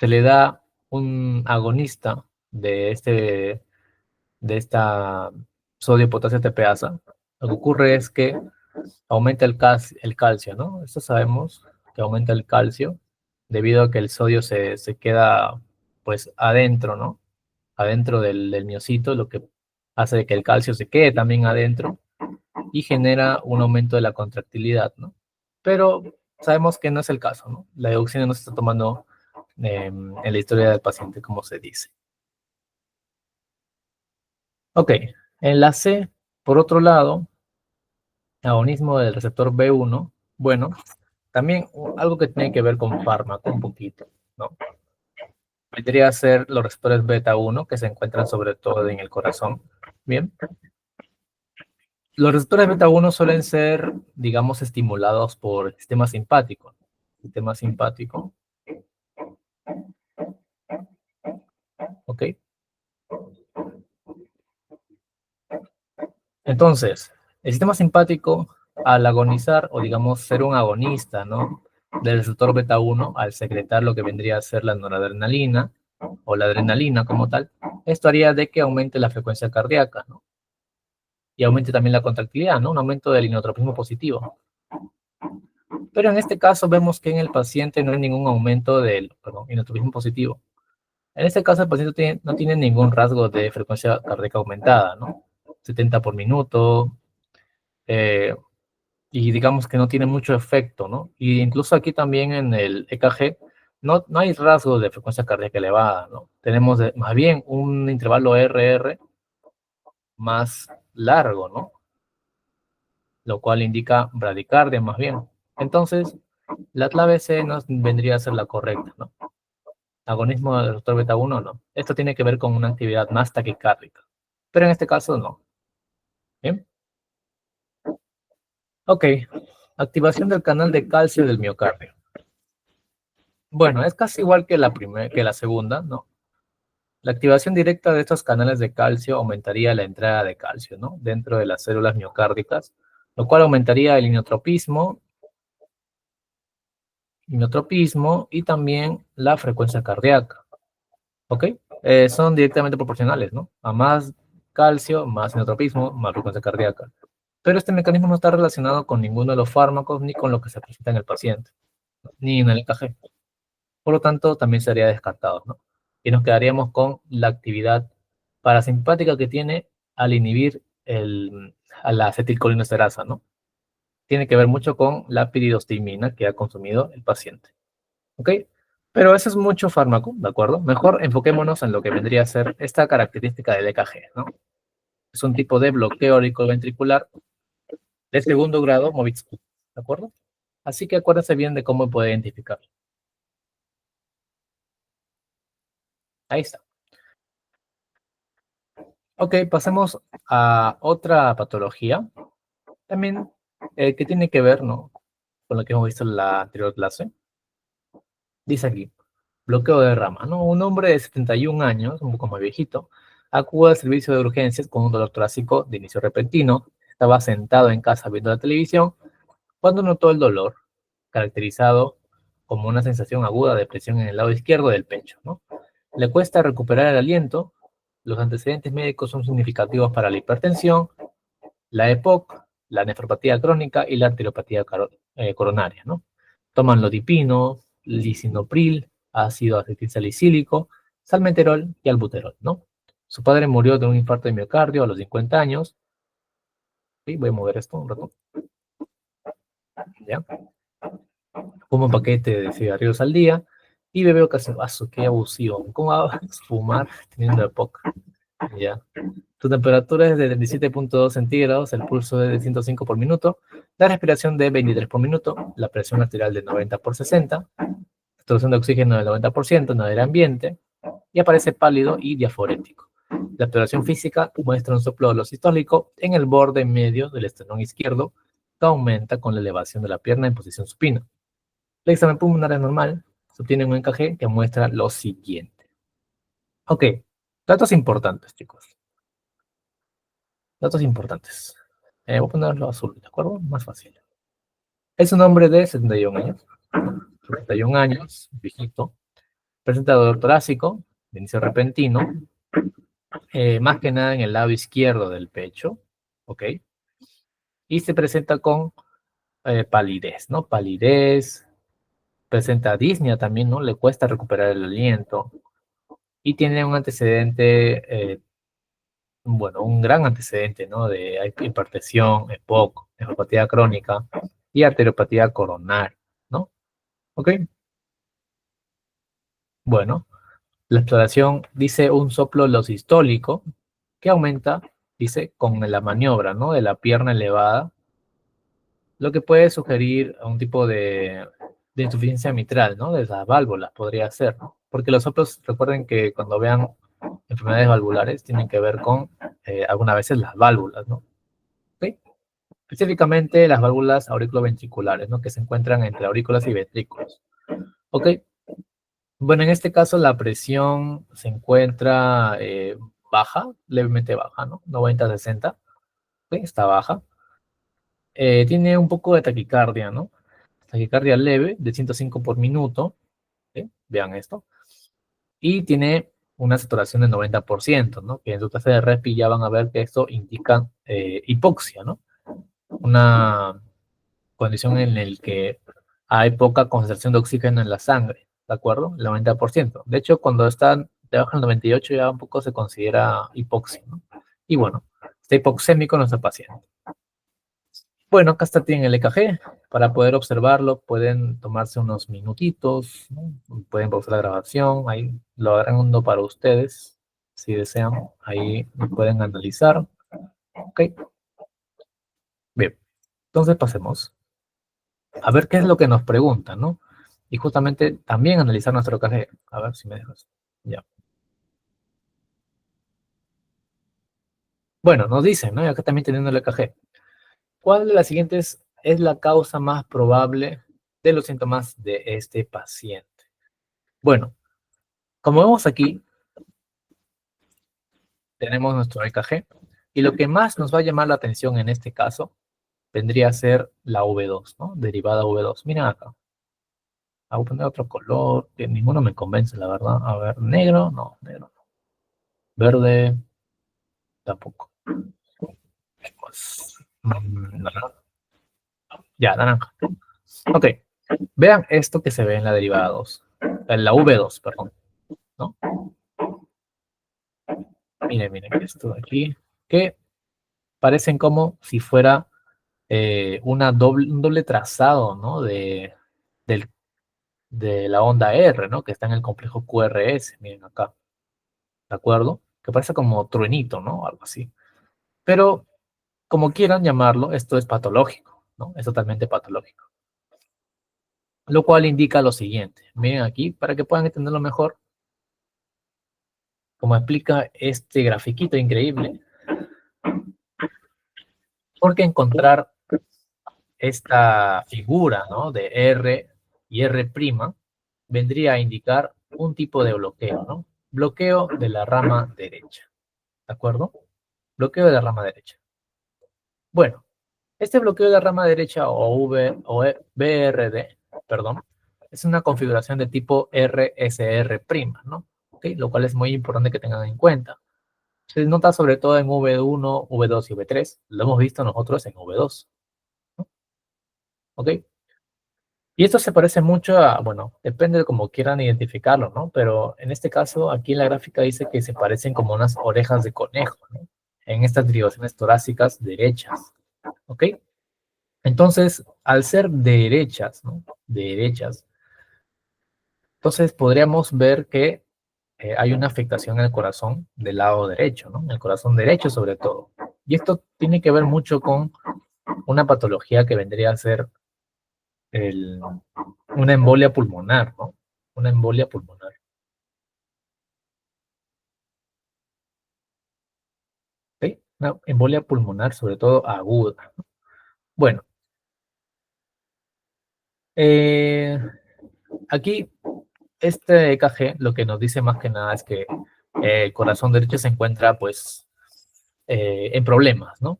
le da un agonista de esta sodio-potasio TPasa, lo que ocurre es que aumenta el calcio, ¿no? Esto sabemos que aumenta el calcio debido a que el sodio se queda, pues, adentro, ¿no? Adentro del miocito, lo que hace que el calcio se quede también adentro y genera un aumento de la contractilidad, ¿no? Pero sabemos que no es el caso, ¿no? La dioxina no se está tomando en la historia del paciente, como se dice. Ok, en la C, por otro lado, agonismo del receptor B1, bueno, también algo que tiene que ver con fármaco un poquito, ¿no? Vendría a ser los receptores beta 1 que se encuentran sobre todo en el corazón. Bien, los receptores beta 1 suelen ser, digamos, estimulados por el sistema simpático. Sistema simpático, ¿ok? Entonces, el sistema simpático, al agonizar, o digamos ser un agonista, ¿no? Del receptor beta 1, al secretar lo que vendría a ser la noradrenalina, o la adrenalina como tal, esto haría de que aumente la frecuencia cardíaca, ¿no? Y aumente también la contractilidad, ¿no? Un aumento del inotropismo positivo. Pero en este caso vemos que en el paciente no hay ningún aumento del, perdón, inotropismo positivo. En este caso el paciente no tiene ningún rasgo de frecuencia cardíaca aumentada, ¿no? 70 por minuto, eh, y digamos que no tiene mucho efecto, ¿no? Y incluso aquí también en el EKG no hay rasgos de frecuencia cardíaca elevada, ¿no? Tenemos más bien un intervalo RR más largo, ¿no? Lo cual indica bradicardia más bien. Entonces, La clave C no vendría a ser la correcta, ¿no? Agonismo del receptor beta 1, no. Esto tiene que ver con una actividad más taquicárdica. Pero en este caso, no. ¿Bien? Ok. Activación del canal de calcio del miocardio. Bueno, es casi igual que la segunda, ¿no? La activación directa de estos canales de calcio aumentaría la entrada de calcio, ¿no? Dentro de las células miocárdicas, lo cual aumentaría el inotropismo y también la frecuencia cardíaca. ¿Ok? Son directamente proporcionales, ¿no? A más calcio, más inotropismo, más frecuencia cardíaca. Pero este mecanismo no está relacionado con ninguno de los fármacos ni con lo que se presenta en el paciente, ni en el EKG. Por lo tanto, también sería descartado, ¿no? Y nos quedaríamos con la actividad parasimpática que tiene al inhibir a la acetilcolinesterasa, ¿no? Tiene que ver mucho con la piridostigmina que ha consumido el paciente. ¿Ok? Pero eso es mucho fármaco, ¿de acuerdo? Mejor enfoquémonos en lo que vendría a ser esta característica del EKG, ¿no? Es un tipo de bloqueo auriculoventricular de segundo grado Mobitzki, ¿de acuerdo? Así que acuérdense bien de cómo puede identificarlo. Ahí está. Ok, pasemos a otra patología, también que tiene que ver, ¿no? Con lo que hemos visto en la anterior clase. Dice aquí, bloqueo de rama, ¿no? Un hombre de 71 años, un poco más viejito, acude al servicio de urgencias con un dolor torácico de inicio repentino. Estaba sentado en casa viendo la televisión cuando notó el dolor, caracterizado como una sensación aguda de presión en el lado izquierdo del pecho, ¿no? Le cuesta recuperar el aliento. Los antecedentes médicos son significativos para la hipertensión, la EPOC, la nefropatía crónica y la arteriopatía coronaria, ¿no? Toman lodipino, lisinopril, ácido acetilsalicílico, salmeterol y albuterol, ¿no? Su padre murió de un infarto de miocardio a los 50 años. Sí, voy a mover esto un rato. ¿Ya? Fuma un paquete de cigarrillos al día y bebe ocasionalmente. Qué abusivo. ¿Cómo va a fumar teniendo EPOC? ¿Ya? Tu temperatura es de 37.2 centígrados, el pulso es de 105 por minuto, la respiración de 23 por minuto, la presión arterial de 90 por 60, saturación de oxígeno del 90% en aire ambiente, y aparece pálido y diaforético. La exploración física muestra un soplo sistólico en el borde medio del esternón izquierdo, que aumenta con la elevación de la pierna en posición supina. El examen pulmonar es normal, se obtiene un encaje que muestra lo siguiente. Ok, datos importantes, chicos. Datos importantes. Voy a ponerlo azul, ¿de acuerdo? Más fácil. Es un hombre de 71 años. 71 años, viejito. Presenta dolor torácico, de inicio repentino, más que nada en el lado izquierdo del pecho, ¿ok? Y se presenta con palidez, ¿no? Palidez, presenta disnea también, ¿no? Le cuesta recuperar el aliento. Y tiene un antecedente bueno, un gran antecedente, ¿no? De hipertensión, EPOC, nefropatía crónica y arteriopatía coronaria, ¿no? ¿Ok? Bueno, la exploración dice un soplo sistólico que aumenta, dice, con la maniobra, ¿no? De la pierna elevada, lo que puede sugerir un tipo de insuficiencia mitral, ¿no? De las válvulas podría ser, ¿no? Porque los soplos, recuerden que cuando vean enfermedades valvulares, tienen que ver con algunas veces las válvulas, ¿no? ¿Ok? Específicamente las válvulas auriculoventriculares, ¿no? Que se encuentran entre aurículas y ventrículos. ¿Ok? Bueno, en este caso la presión se encuentra baja, levemente baja, ¿no? 90-60, ¿ok? Está baja. Tiene un poco de taquicardia, ¿no? Taquicardia leve, de 105 por minuto, ¿ok? Vean esto. Y tiene una saturación de 90%, ¿no? Que en su tasa de respi ya van a ver que esto indica hipoxia, ¿no? Una condición en la que hay poca concentración de oxígeno en la sangre, ¿de acuerdo? El 90%. De hecho, cuando están debajo del 98 ya un poco se considera hipoxia, ¿no? Y bueno, está hipoxémico nuestro paciente. Bueno, acá está tienen el EKG. Para poder observarlo, pueden tomarse unos minutitos, ¿no? Pueden pausar la grabación, ahí lo agrando para ustedes, si desean, ahí lo pueden analizar. Ok, bien, entonces pasemos. a ver qué es lo que nos preguntan, ¿no? Y justamente también analizar nuestro EKG. A ver si me dejas. Ya. Bueno, nos dicen, ¿no? Y acá también teniendo el EKG. ¿Cuál de las siguientes es la causa más probable de los síntomas de este paciente? Bueno, como vemos aquí, tenemos nuestro EKG y lo que más nos va a llamar la atención en este caso vendría a ser la V2, ¿no? Derivada V2. Miren acá. Voy a poner otro color, que ninguno me convence, la verdad. A ver, negro, no, negro no. Verde, tampoco. Pues, naranja. Ya, naranja. Ok, vean esto que se ve en la derivada 2. En la V2, perdón. ¿No? Miren, miren, esto de aquí, que parecen como si fuera un doble trazado, ¿no? Del- de la onda R, ¿no? Que está en el complejo QRS, miren acá, ¿de acuerdo? Que parece como truenito, ¿no? Algo así. Pero, como quieran llamarlo, esto es patológico, ¿no? Es totalmente patológico. Lo cual indica lo siguiente. Miren aquí, para que puedan entenderlo mejor, como explica este grafiquito increíble, porque encontrar esta figura, ¿no? De R y R' vendría a indicar un tipo de bloqueo, ¿no? Bloqueo de la rama derecha, ¿de acuerdo? Bloqueo de la rama derecha. Bueno, este bloqueo de la rama derecha BRD, perdón, es una configuración de tipo RSR', ¿no? ¿Okay? Lo cual es muy importante que tengan en cuenta. Se nota sobre todo en V1, V2 y V3. Lo hemos visto nosotros en V2, ¿no? ¿Ok? Y esto se parece mucho a, bueno, depende de cómo quieran identificarlo, ¿no? Pero en este caso, aquí en la gráfica dice que se parecen como unas orejas de conejo, ¿no? En estas derivaciones torácicas derechas, ¿ok? Entonces, al ser derechas, ¿no? Derechas, entonces podríamos ver que hay una afectación en el corazón del lado derecho, ¿no? En el corazón derecho sobre todo. Y esto tiene que ver mucho con una patología que vendría a ser el, una embolia pulmonar, ¿no? Una embolia pulmonar. ¿Sí? Una embolia pulmonar, sobre todo aguda. Bueno, eh, aquí este EKG lo que nos dice más que nada es que el corazón derecho se encuentra pues en problemas, ¿no?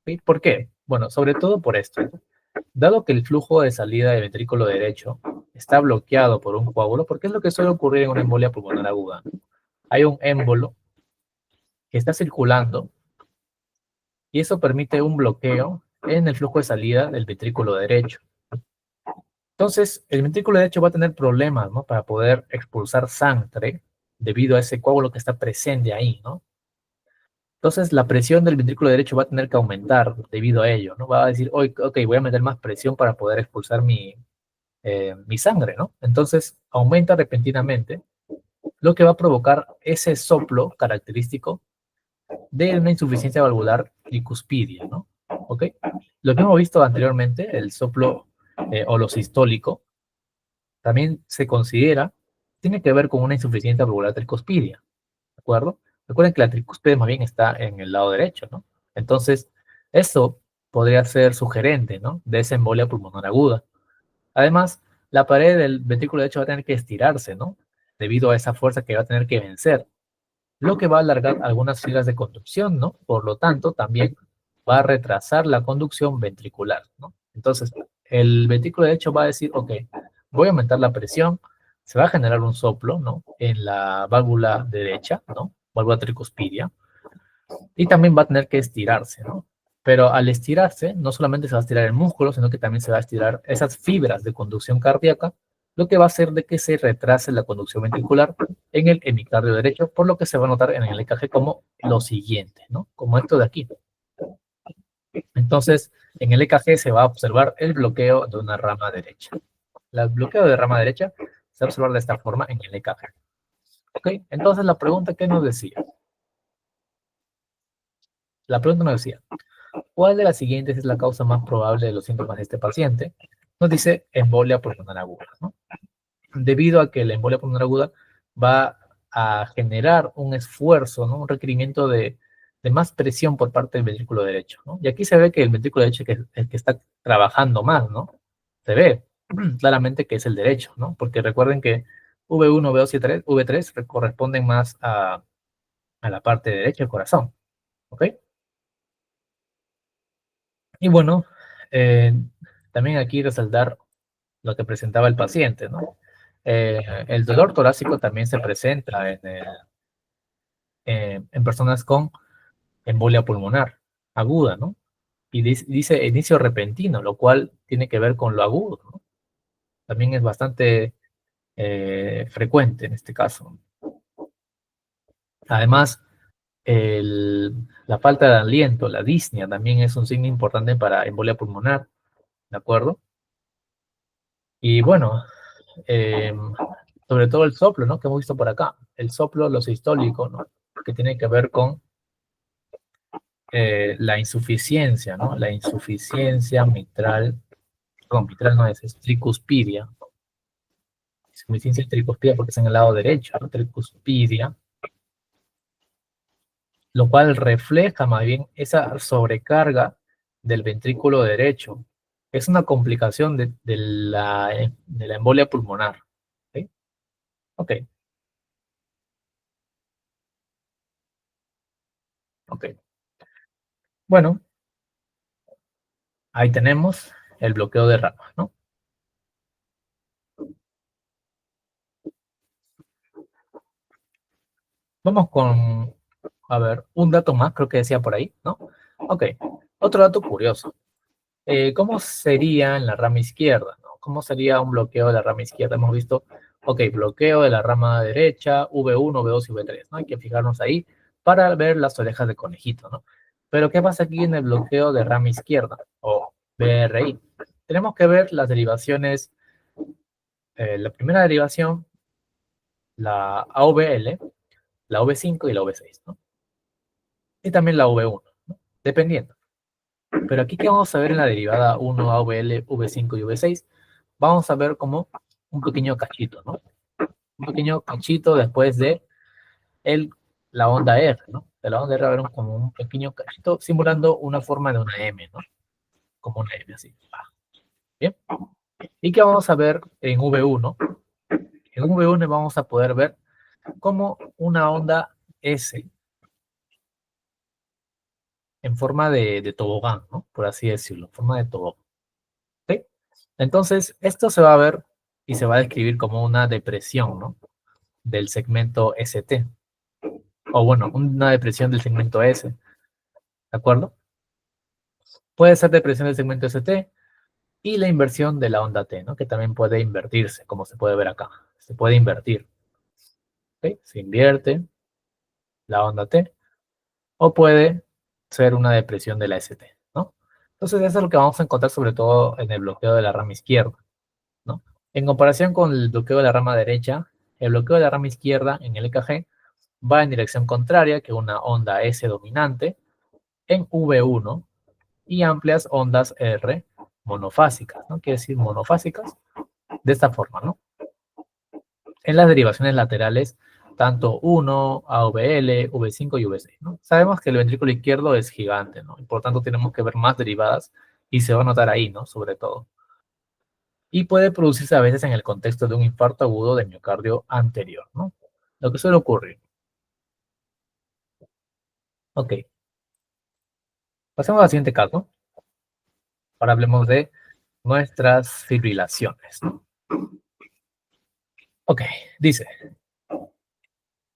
¿Sí? ¿Por qué? Bueno, sobre todo por esto. Dado que el flujo de salida del ventrículo derecho está bloqueado por un coágulo, porque es lo que suele ocurrir en una embolia pulmonar aguda. Hay un émbolo que está circulando y eso permite un bloqueo en el flujo de salida del ventrículo derecho. Entonces, el ventrículo derecho va a tener problemas, ¿no? Para poder expulsar sangre debido a ese coágulo que está presente ahí, ¿no? Entonces, la presión del ventrículo derecho va a tener que aumentar debido a ello, ¿no? Va a decir, ok, voy a meter más presión para poder expulsar mi sangre, ¿no? Entonces, aumenta repentinamente, lo que va a provocar ese soplo característico de una insuficiencia valvular tricuspidia, ¿no? ¿Ok? Lo que hemos visto anteriormente, el soplo holosistólico, también se considera, tiene que ver con una insuficiencia valvular tricuspidia, ¿de acuerdo? Recuerden que la tricuspidia más bien está en el lado derecho, ¿no? Entonces, eso podría ser sugerente, ¿no? De esa embolia pulmonar aguda. Además, la pared del ventrículo derecho va a tener que estirarse, ¿no? Debido a esa fuerza que va a tener que vencer, lo que va a alargar algunas filas de conducción, ¿no? Por lo tanto, también va a retrasar la conducción ventricular, ¿no? Entonces, el ventrículo derecho va a decir, ok, voy a aumentar la presión, se va a generar un soplo, ¿no? En la válvula derecha, ¿no? Válvula tricuspidia, y también va a tener que estirarse, ¿no? Pero al estirarse, no solamente se va a estirar el músculo, sino que también se va a estirar esas fibras de conducción cardíaca, lo que va a hacer de que se retrase la conducción ventricular en el hemicardio derecho, por lo que se va a notar en el EKG como lo siguiente, ¿no? Como esto de aquí. Entonces, en el EKG se va a observar el bloqueo de una rama derecha. El bloqueo de rama derecha se va a observar de esta forma en el EKG. ¿Ok? Entonces, la pregunta que nos decía. La pregunta nos decía, ¿cuál de las siguientes es la causa más probable de los síntomas de este paciente? nos dice embolia pulmonar aguda, ¿no? Debido a que la embolia pulmonar aguda va a generar un esfuerzo, ¿no? Un requerimiento de más presión por parte del ventrículo derecho, ¿no? Y aquí se ve que el ventrículo derecho es el que está trabajando más, ¿no? Se ve claramente que es el derecho, ¿no? Porque recuerden que V1, V2 y V3 corresponden más a la parte derecha del corazón, ¿ok? Y bueno, eh, también aquí resaltar lo que presentaba el paciente, ¿no? El dolor torácico también se presenta en personas con embolia pulmonar aguda, ¿no? Y dice inicio repentino, lo cual tiene que ver con lo agudo, ¿no? También es bastante frecuente en este caso. Además, la falta de aliento, la disnea, también es un signo importante para embolia pulmonar, ¿de acuerdo? Y bueno, eh, sobre todo el soplo, ¿no? Que hemos visto por acá. El soplo, lo sistólico, ¿no? Que tiene que ver con la insuficiencia, ¿no? La insuficiencia mitral, perdón, mitral no es tricuspidia. Insuficiencia tricuspidia porque es en el lado derecho, ¿no? Tricuspidia, lo cual refleja más bien esa sobrecarga del ventrículo derecho. Es una complicación de la embolia pulmonar. ¿Sí? Ok, ok. Bueno, ahí tenemos el bloqueo de ramas, ¿no? Vamos con, a ver, un dato más, creo que decía por ahí, ¿no? Ok, otro dato curioso. ¿Cómo sería en la rama izquierda, ¿no? ¿Cómo sería un bloqueo de la rama izquierda? Hemos visto, ok, bloqueo de la rama derecha, V1, V2 y V3, ¿no? Hay que fijarnos ahí para ver las orejas de conejito, ¿no? Pero ¿qué pasa aquí en el bloqueo de rama izquierda o BRI? Tenemos que ver las derivaciones, la primera derivación, la AVL, la V5 y la V6, ¿no? Y también la V1, ¿no? Dependiendo. Pero aquí que vamos a ver en la derivada 1, AVL, V5 y V6, vamos a ver como un pequeño cachito, ¿no? Un pequeño cachito después de la onda R, ¿no? De la onda R va a haber como un pequeño cachito simulando una forma de una M, ¿no? Como una M así. ¿Bien? ¿Y qué vamos a ver en V1? En V1 vamos a poder ver como una onda S en forma de tobogán, ¿no? Por así decirlo, en forma de tobogán. ¿Sí? Entonces, esto se va a ver y se va a describir como una depresión, ¿no? Del segmento ST, o bueno, una depresión del segmento S, ¿de acuerdo? Puede ser depresión del segmento ST y la inversión de la onda T, ¿no? Que también puede invertirse, como se puede ver acá. Se puede invertir, ¿ok? Se invierte la onda T, o puede ser una depresión de la ST, ¿no? Entonces, eso es lo que vamos a encontrar sobre todo en el bloqueo de la rama izquierda, ¿no? En comparación con el bloqueo de la rama derecha, el bloqueo de la rama izquierda en el EKG va en dirección contraria que una onda S dominante en V1 y amplias ondas R monofásicas, ¿no? Quiere decir monofásicas de esta forma, ¿no? En las derivaciones laterales, tanto 1, AVL, V5 y V6, ¿no? Sabemos que el ventrículo izquierdo es gigante, ¿no? Y por tanto tenemos que ver más derivadas y se va a notar ahí, ¿no? Sobre todo. Y puede producirse a veces en el contexto de un infarto agudo de miocardio anterior, ¿no? Lo que suele ocurrir. Ok, pasemos al siguiente caso. Ahora hablemos de nuestras fibrilaciones, ¿no? Ok, dice,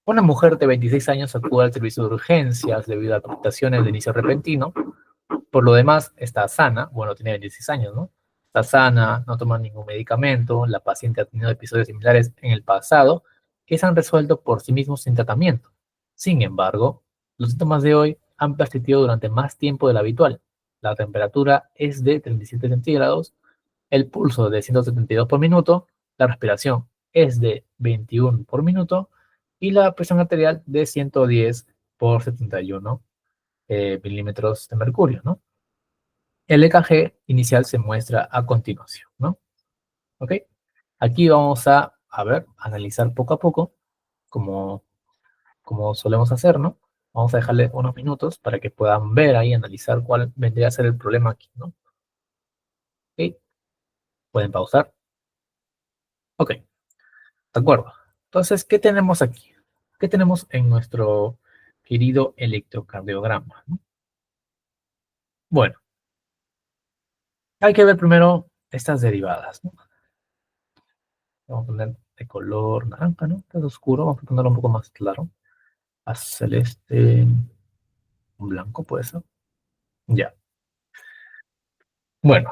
una mujer de 26 años acude al servicio de urgencias debido a palpitaciones de inicio repentino. Por lo demás, está sana, bueno, tiene 26 años, ¿no? Está sana, no toma ningún medicamento, la paciente ha tenido episodios similares en el pasado que se han resuelto por sí mismos sin tratamiento. Sin embargo, los síntomas de hoy han persistido durante más tiempo de lo habitual. La temperatura es de 37 centígrados, el pulso de 172 por minuto, la respiración es de 21 por minuto y la presión arterial de 110 por 71 milímetros de mercurio, ¿no? El EKG inicial se muestra a continuación, ¿no? ¿Ok? Aquí vamos a ver, analizar poco a poco, como solemos hacer, ¿no? Vamos a dejarle unos minutos para que puedan ver ahí, analizar cuál vendría a ser el problema aquí, ¿no? ¿Ok? Pueden pausar. Ok, de acuerdo. Entonces, ¿qué tenemos aquí? ¿Qué tenemos en nuestro querido electrocardiograma, ¿no? Bueno, hay que ver primero estas derivadas, ¿no? Vamos a poner de color naranja, ¿no? Está oscuro, vamos a ponerlo un poco más claro. A celeste, un blanco puede ser. Ya. Bueno,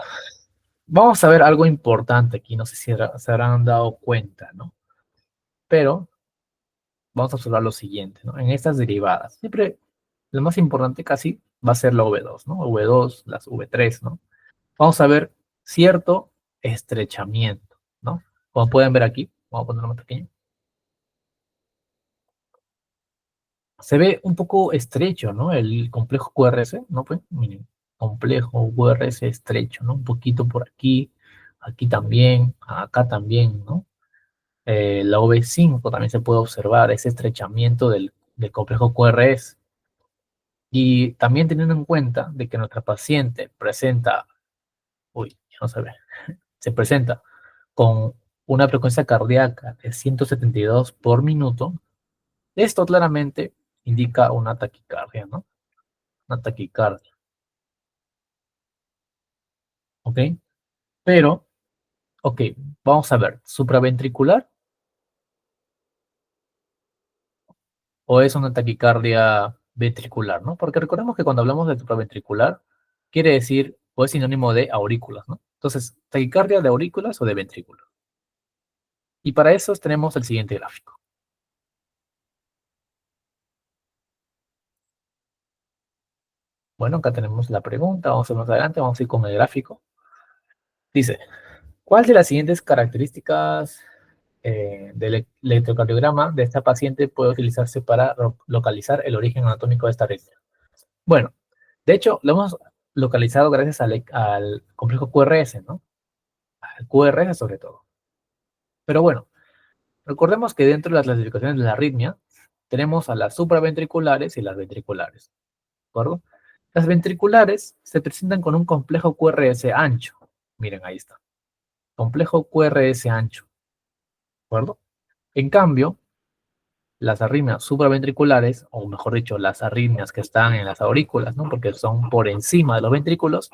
vamos a ver algo importante aquí, no sé si se habrán dado cuenta, ¿no? Pero vamos a observar lo siguiente, ¿no? En estas derivadas, siempre lo más importante casi va a ser la V2, ¿no? V2, las V3, ¿no? Vamos a ver cierto estrechamiento, ¿no? Como pueden ver aquí, vamos a ponerlo más pequeño. Se ve un poco estrecho, ¿no? El complejo QRS, ¿no? Pues, miren, complejo QRS estrecho, ¿no? Un poquito por aquí, aquí también, acá también, ¿no? La V5 también se puede observar ese estrechamiento del complejo QRS. Y también teniendo en cuenta de que nuestra paciente presenta, uy, ya no se ve, se presenta con una frecuencia cardíaca de 172 por minuto, esto claramente indica una taquicardia, ¿no? Una taquicardia, ¿ok? Pero, ok, vamos a ver, ¿supraventricular o es una taquicardia ventricular, ¿no? Porque recordemos que cuando hablamos de supraventricular, quiere decir, o es sinónimo de aurículas, ¿no? Entonces, taquicardia de aurículas o de ventrículos. Y para eso tenemos el siguiente gráfico. Bueno, acá tenemos la pregunta, vamos a ir más adelante, vamos a ir con el gráfico. Dice, ¿cuál de las siguientes características del electrocardiograma de esta paciente puede utilizarse para localizar el origen anatómico de esta arritmia? Bueno, de hecho, lo hemos localizado gracias al complejo QRS, ¿no? Al QRS sobre todo. Pero bueno, recordemos que dentro de las clasificaciones de la arritmia tenemos a las supraventriculares y las ventriculares, ¿de acuerdo? Las ventriculares se presentan con un complejo QRS ancho. Miren, ahí está. Complejo QRS ancho, ¿de acuerdo? En cambio, las arritmias supraventriculares, o mejor dicho, las arritmias que están en las aurículas, ¿no? Porque son por encima de los ventrículos,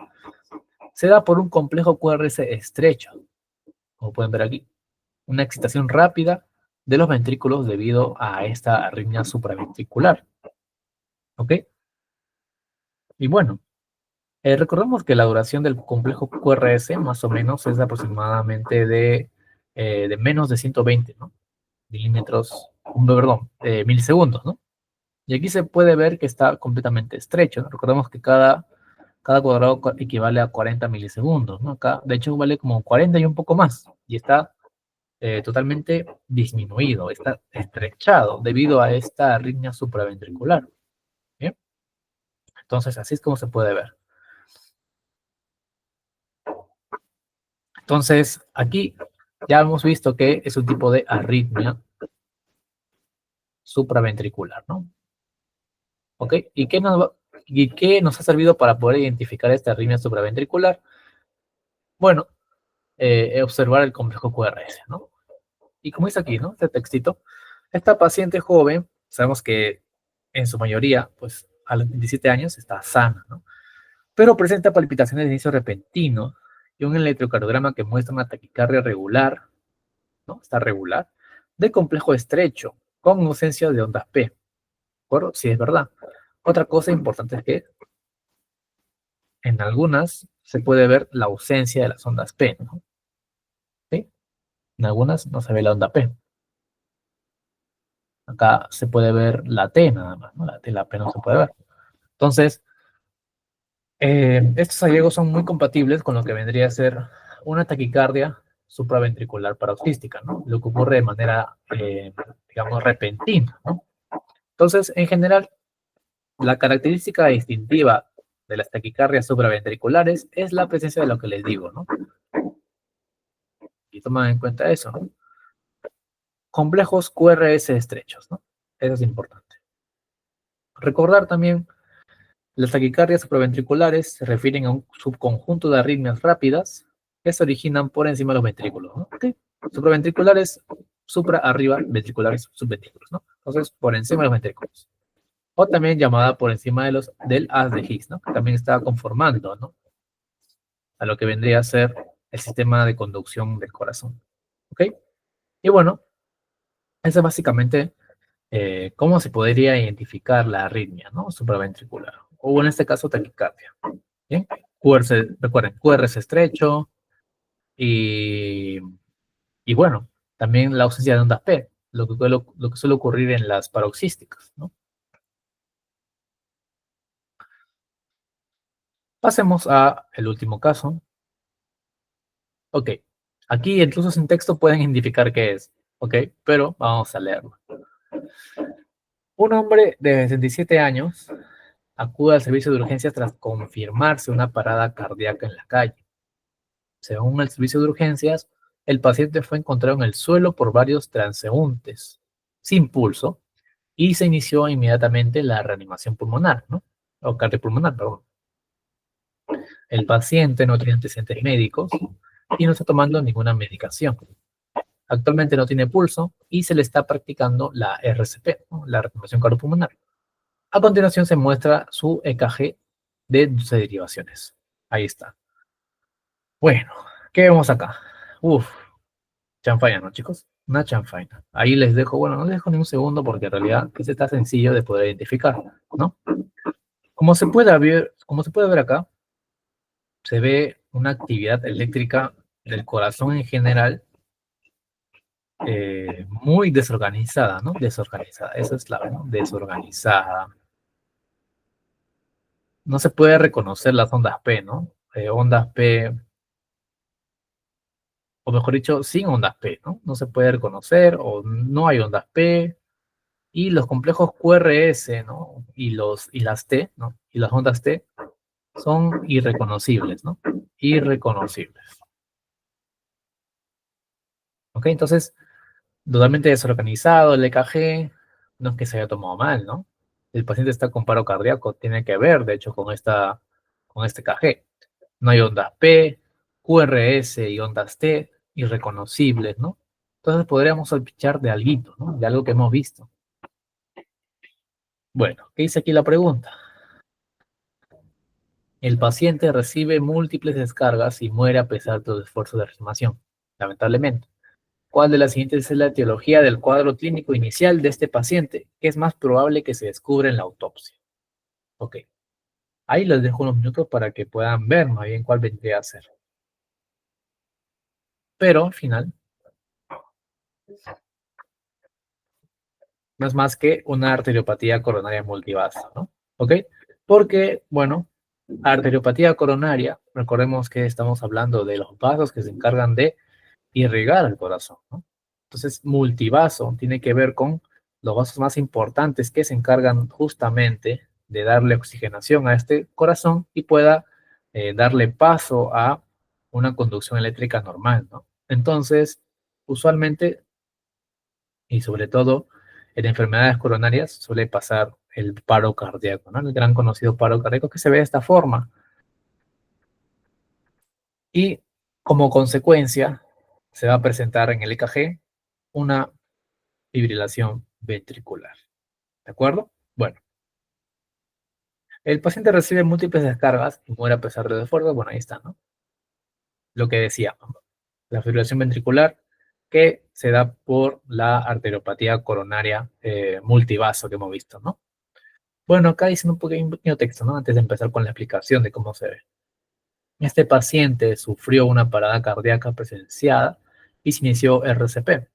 se da por un complejo QRS estrecho, como pueden ver aquí. Una excitación rápida de los ventrículos debido a esta arritmia supraventricular. ¿Ok? Y bueno, recordemos que la duración del complejo QRS más o menos es aproximadamente de menos de 120, ¿no? Milímetros, perdón, milisegundos, ¿no? Y aquí se puede ver que está completamente estrecho, ¿no? Recordemos que cada cuadrado equivale a 40 milisegundos, ¿no? Acá, de hecho, vale como 40 y un poco más. Y está totalmente disminuido, está estrechado debido a esta arritmia supraventricular. ¿Bien? Entonces, así es como se puede ver. Entonces, aquí ya hemos visto que es un tipo de arritmia supraventricular, ¿no? ¿Ok? ¿Y qué nos ha servido para poder identificar esta arritmia supraventricular? Bueno, observar el complejo QRS, ¿no? Y como dice aquí, ¿no? Este textito, esta paciente joven, sabemos que en su mayoría, pues a los 27 años está sana, ¿no? Pero presenta palpitaciones de inicio repentino y un electrocardiograma que muestra una taquicardia regular, ¿no? Está regular, de complejo estrecho, con ausencia de ondas P. ¿De acuerdo? Sí, es verdad. Otra cosa importante es que en algunas se puede ver la ausencia de las ondas P, ¿no? ¿Sí? En algunas no se ve la onda P. Acá se puede ver la T nada más, ¿no? La T, la P no se puede ver. Entonces, estos hallazgos son muy compatibles con lo que vendría a ser una taquicardia supraventricular paroxística, ¿no? Lo que ocurre de manera, digamos, repentina, ¿no? Entonces, en general, la característica distintiva de las taquicardias supraventriculares es la presencia de lo que les digo, ¿no? Y toman en cuenta eso, ¿no? Complejos QRS estrechos, ¿no? Eso es importante. Recordar también, las taquicardias supraventriculares se refieren a un subconjunto de arritmias rápidas que se originan por encima de los ventrículos, ¿no? ¿Okay? Supraventriculares, supra, arriba, ventriculares, subventrículos, ¿no? Entonces, por encima de los ventrículos. O también llamada por encima del haz de Higgs, ¿no? Que también está conformando, ¿no? A lo que vendría a ser el sistema de conducción del corazón. ¿Ok? Y bueno, eso es básicamente cómo se podría identificar la arritmia, ¿no? Supraventricular. O en este caso, taquicardia. ¿Bien? Recuerden, QR es estrecho y, y bueno, también la ausencia de ondas P, lo que suele ocurrir en las paroxísticas, ¿no? Pasemos a el último caso. Ok, aquí incluso sin texto pueden identificar qué es, ok, pero vamos a leerlo. Un hombre de 67 años acude al servicio de urgencias tras confirmarse una parada cardíaca en la calle. Según el servicio de urgencias, el paciente fue encontrado en el suelo por varios transeúntes, sin pulso, y se inició inmediatamente la reanimación pulmonar, ¿no? O cardiopulmonar, perdón. El paciente no tiene antecedentes médicos y no está tomando ninguna medicación. Actualmente no tiene pulso y se le está practicando la RCP, ¿no? La reanimación cardiopulmonar. A continuación se muestra su EKG de 12 derivaciones. Ahí está. Bueno, ¿qué vemos acá? Uf, chanfaina, ¿no, chicos? Una chanfaina. Ahí les dejo, bueno, no les dejo ni un segundo porque en realidad está sencillo de poder identificar, ¿no? Como se puede ver acá, se ve una actividad eléctrica del corazón en general muy desorganizada, ¿no? Desorganizada, esa es clave, ¿no? Desorganizada. No se puede reconocer las ondas P, ¿no? Ondas P, o mejor dicho, sin ondas P, ¿no? No se puede reconocer o no hay ondas P. Y los complejos QRS, ¿no? Y las T, ¿no? Y las ondas T son irreconocibles, ¿no? Irreconocibles. ¿Ok? Entonces, totalmente desorganizado el EKG, no es que se haya tomado mal, ¿no? El paciente está con paro cardíaco, tiene que ver, de hecho, con este EKG. No hay ondas P, QRS y ondas T irreconocibles, ¿no? Entonces podríamos sospechar de algo, ¿no? De algo que hemos visto. Bueno, ¿qué dice aquí la pregunta? El paciente recibe múltiples descargas y muere a pesar de los esfuerzos de reanimación, lamentablemente. ¿Cuál de las siguientes es la etiología del cuadro clínico inicial de este paciente? ¿Qué es más probable que se descubra en la autopsia? Ok. Ahí les dejo unos minutos para que puedan ver más bien cuál vendría a ser. Pero al final, no es más que una arteriopatía coronaria multivasa, ¿no? ¿Ok? Porque, bueno, arteriopatía coronaria, recordemos que estamos hablando de los vasos que se encargan de irrigar el corazón, ¿no? Entonces, multivaso tiene que ver con los vasos más importantes que se encargan justamente de darle oxigenación a este corazón y pueda darle paso a una conducción eléctrica normal, ¿no? Entonces, usualmente, y sobre todo en enfermedades coronarias, suele pasar el paro cardíaco, ¿no? El gran conocido paro cardíaco que se ve de esta forma. Y como consecuencia, se va a presentar en el EKG una fibrilación ventricular. ¿De acuerdo? Bueno, el paciente recibe múltiples descargas y muere a pesar de los esfuerzos. Bueno, ahí está, ¿no? Lo que decía, la fibrilación ventricular que se da por la arteriopatía coronaria multivaso que hemos visto, ¿no? Bueno, acá dicen un pequeño texto, ¿no? Antes de empezar con la explicación de cómo se ve. Este paciente sufrió una parada cardíaca presenciada y se inició RCP.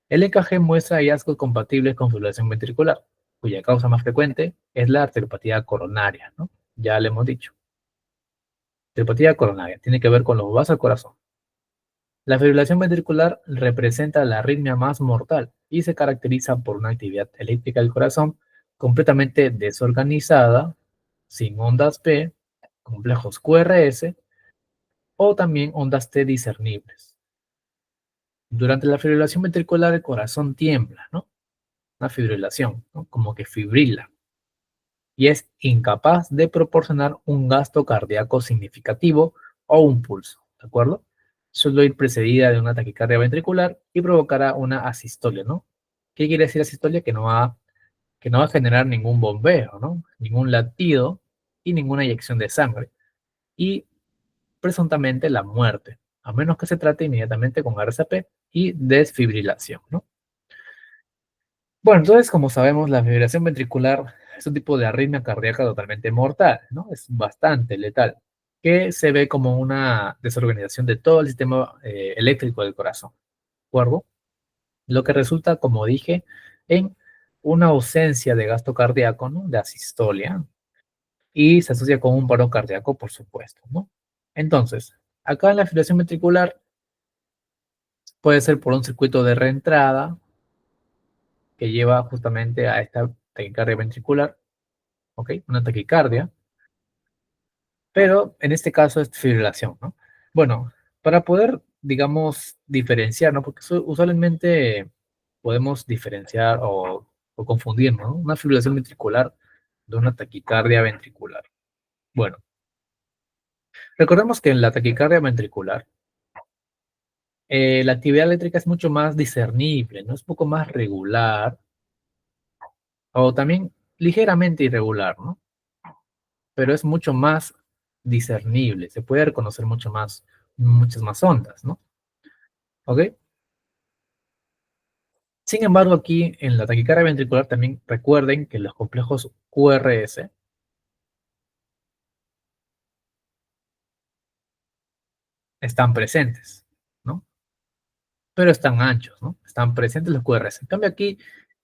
El EKG muestra hallazgos compatibles con fibrilación ventricular, cuya causa más frecuente es la arteriopatía coronaria, ¿no? Ya le hemos dicho. Arteriopatía coronaria tiene que ver con los vasos del corazón. La fibrilación ventricular representa la arritmia más mortal y se caracteriza por una actividad eléctrica del corazón completamente desorganizada, sin ondas P complejos QRS o también ondas T discernibles. Durante la fibrilación ventricular el corazón tiembla, ¿no? Una fibrilación, ¿no? Como que fibrila. Y es incapaz de proporcionar un gasto cardíaco significativo o un pulso, ¿de acuerdo? Suele ir precedida de una taquicardia ventricular y provocará una asistolia, ¿no? ¿Qué quiere decir asistolia? Que no va a generar ningún bombeo, ¿no? Ningún latido y ninguna eyección de sangre. Y presuntamente la muerte, a menos que se trate inmediatamente con RCP y desfibrilación, ¿no? Bueno, entonces, como sabemos, la fibrilación ventricular es un tipo de arritmia cardíaca totalmente mortal, ¿no? Es bastante letal, que se ve como una desorganización de todo el sistema eléctrico del corazón, ¿de acuerdo? Lo que resulta, como dije, en una ausencia de gasto cardíaco, ¿no? De asistolia, y se asocia con un paro cardíaco, por supuesto, ¿no? Entonces, acá en la fibrilación ventricular puede ser por un circuito de reentrada que lleva justamente a esta taquicardia ventricular, ¿ok? Una taquicardia, pero en este caso es fibrilación, ¿no? Bueno, para poder, digamos, diferenciar, ¿no? Porque usualmente podemos diferenciar o confundir, ¿no? Una fibrilación ventricular de una taquicardia ventricular. Bueno, recordemos que en la taquicardia ventricular, la actividad eléctrica es mucho más discernible, ¿no? Es un poco más regular, o también ligeramente irregular, ¿no? Pero es mucho más discernible, se puede reconocer mucho más, muchas más ondas, ¿no? ¿Ok? Sin embargo, aquí en la taquicardia ventricular también recuerden que los complejos QRS están presentes, ¿no? Pero están anchos, ¿no? Están presentes los QRS. En cambio aquí,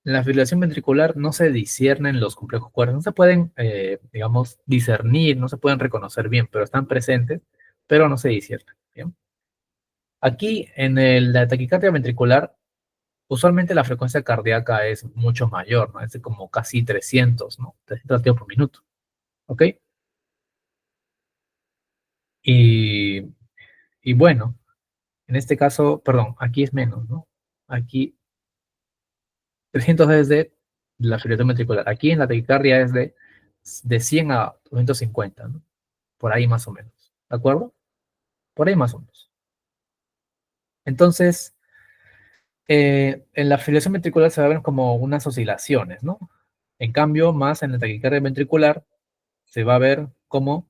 en la fibrilación ventricular no se disciernen los complejos QRS, no se pueden, digamos, discernir, no se pueden reconocer bien, pero están presentes, pero no se disciernen, ¿bien? Aquí en la taquicardia ventricular, usualmente la frecuencia cardíaca es mucho mayor, ¿no? Es de como casi 300, ¿no? 300 latidos por minuto, ¿ok? Y, y bueno, en este caso, perdón, aquí es menos, ¿no? Aquí 300 es de la fibrilación ventricular. Aquí en la taquicardia es de 100 a 250, ¿no? Por ahí más o menos. ¿De acuerdo? Por ahí más o menos. Entonces, en la fibrilación ventricular se va a ver como unas oscilaciones, ¿no? En cambio, más en la taquicardia ventricular se va a ver como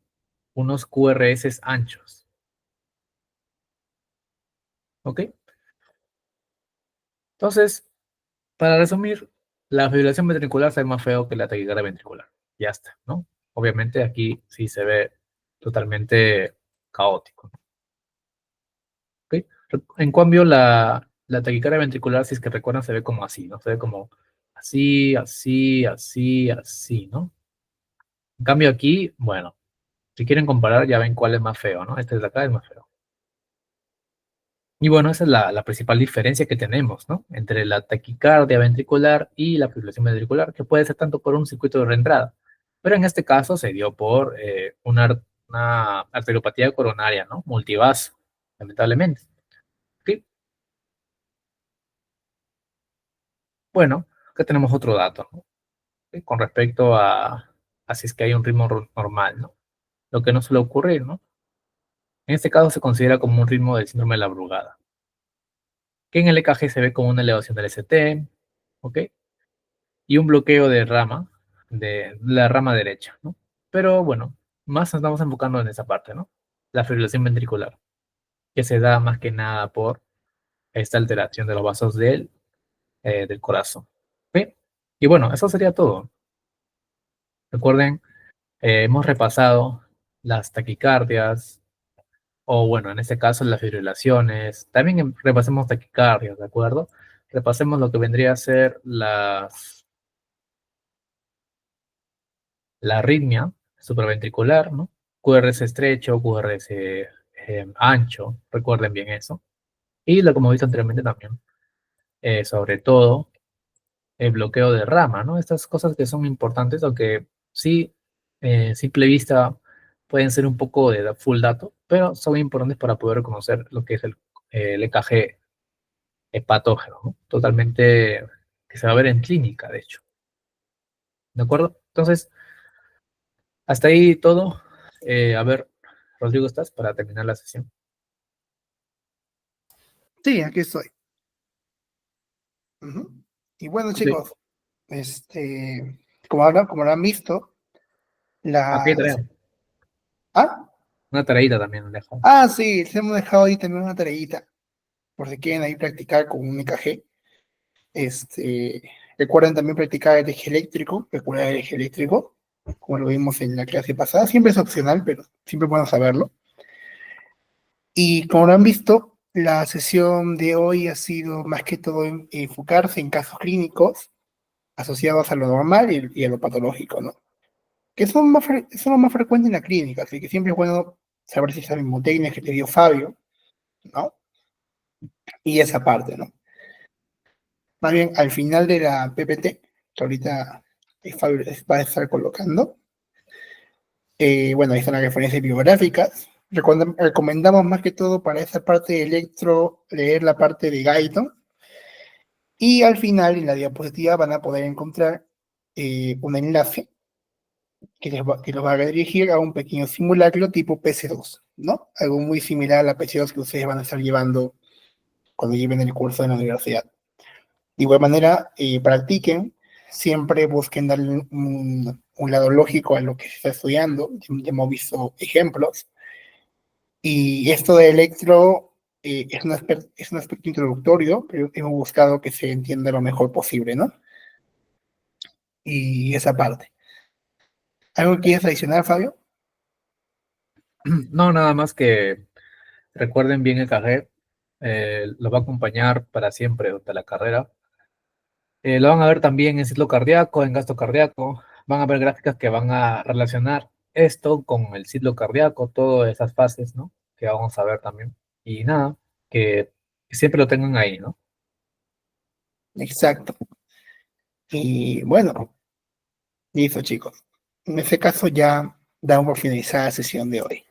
unos QRS anchos. ¿Ok? Entonces, para resumir, la fibrilación ventricular se ve más feo que la taquicardia ventricular. Ya está, ¿no? Obviamente aquí sí se ve totalmente caótico, ¿ok? En cambio, la taquicardia ventricular, si es que recuerdan, se ve como así, ¿no? Se ve como así, así, así, así, ¿no? En cambio aquí, bueno, si quieren comparar, ya ven cuál es más feo, ¿no? Este de acá es más feo. Y bueno, esa es la principal diferencia que tenemos, ¿no? Entre la taquicardia ventricular y la fibrilación ventricular, que puede ser tanto por un circuito de reentrada. Pero en este caso se dio por una arteriopatía coronaria, ¿no? Multivaso, lamentablemente. ¿Ok? Bueno, acá tenemos otro dato, ¿no? ¿Ok? Con respecto a si es que hay un ritmo normal, ¿no? Lo que no suele ocurrir, ¿no? En este caso se considera como un ritmo del síndrome de la Brugada, que en el EKG se ve como una elevación del ST, ¿ok? Y un bloqueo de rama, de la rama derecha, ¿no? Pero bueno, más nos estamos enfocando en esa parte, ¿no? La fibrilación ventricular, que se da más que nada por esta alteración de los vasos del corazón. ¿Ok? Y bueno, eso sería todo. Recuerden, hemos repasado las taquicardias, o bueno, en este caso las fibrilaciones. También repasemos taquicardias, ¿de acuerdo? Repasemos lo que vendría a ser la arritmia supraventricular, ¿no? QRS estrecho, QRS ancho, recuerden bien eso. Y lo como he visto anteriormente también, sobre todo el bloqueo de rama, ¿no? Estas cosas que son importantes, aunque sí, simple vista pueden ser un poco de full dato, pero son importantes para poder reconocer lo que es el EKG patógeno, ¿no? Totalmente que se va a ver en clínica, de hecho. ¿De acuerdo? Entonces, hasta ahí todo. A ver, Rodrigo, ¿estás para terminar la sesión? Sí, aquí estoy. Ujú. Y bueno, Ok. chicos, como habrán visto, Aquí las... traemos Ah, una tareita también, Alejo. sí, les hemos dejado ahí también una tareita, por si quieren ahí practicar con un EKG. Recuerden también practicar el eje eléctrico, recuerden el eje eléctrico, como lo vimos en la clase pasada. Siempre es opcional, pero siempre es bueno saberlo. Y como lo han visto, la sesión de hoy ha sido más que todo enfocarse en casos clínicos asociados a lo normal y a lo patológico, ¿no? Que son los más frecuentes en la clínica, así que siempre es bueno saber si es la mnemotecnia que te dio Fabio, ¿no? Y esa parte, ¿no? Más bien, al final de la PPT, que ahorita Fabio les va a estar colocando, bueno, ahí están las referencias bibliográficas. Recomendamos más que todo para esa parte de electro leer la parte de Guyton. Y al final, en la diapositiva, van a poder encontrar un enlace que los va a redirigir a un pequeño simulacro tipo PC2, ¿no? Algo muy similar a la PC2 que ustedes van a estar llevando cuando lleven el curso en la universidad. De igual manera, practiquen, siempre busquen darle un lado lógico a lo que se está estudiando. Ya hemos visto ejemplos. Y esto de electro es un aspecto introductorio, pero hemos buscado que se entienda lo mejor posible, ¿no? Y esa parte. ¿Algo que quieres adicionar, Fabio? No, nada más que recuerden bien el EKG. Los va a acompañar para siempre durante la carrera. Lo van a ver también en ciclo cardíaco, en gasto cardíaco. Van a ver gráficas que van a relacionar esto con el ciclo cardíaco, todas esas fases, ¿no? Que vamos a ver también. Y nada, que siempre lo tengan ahí, ¿no? Exacto. Y bueno, listo, chicos. En ese caso ya damos por finalizada la sesión de hoy.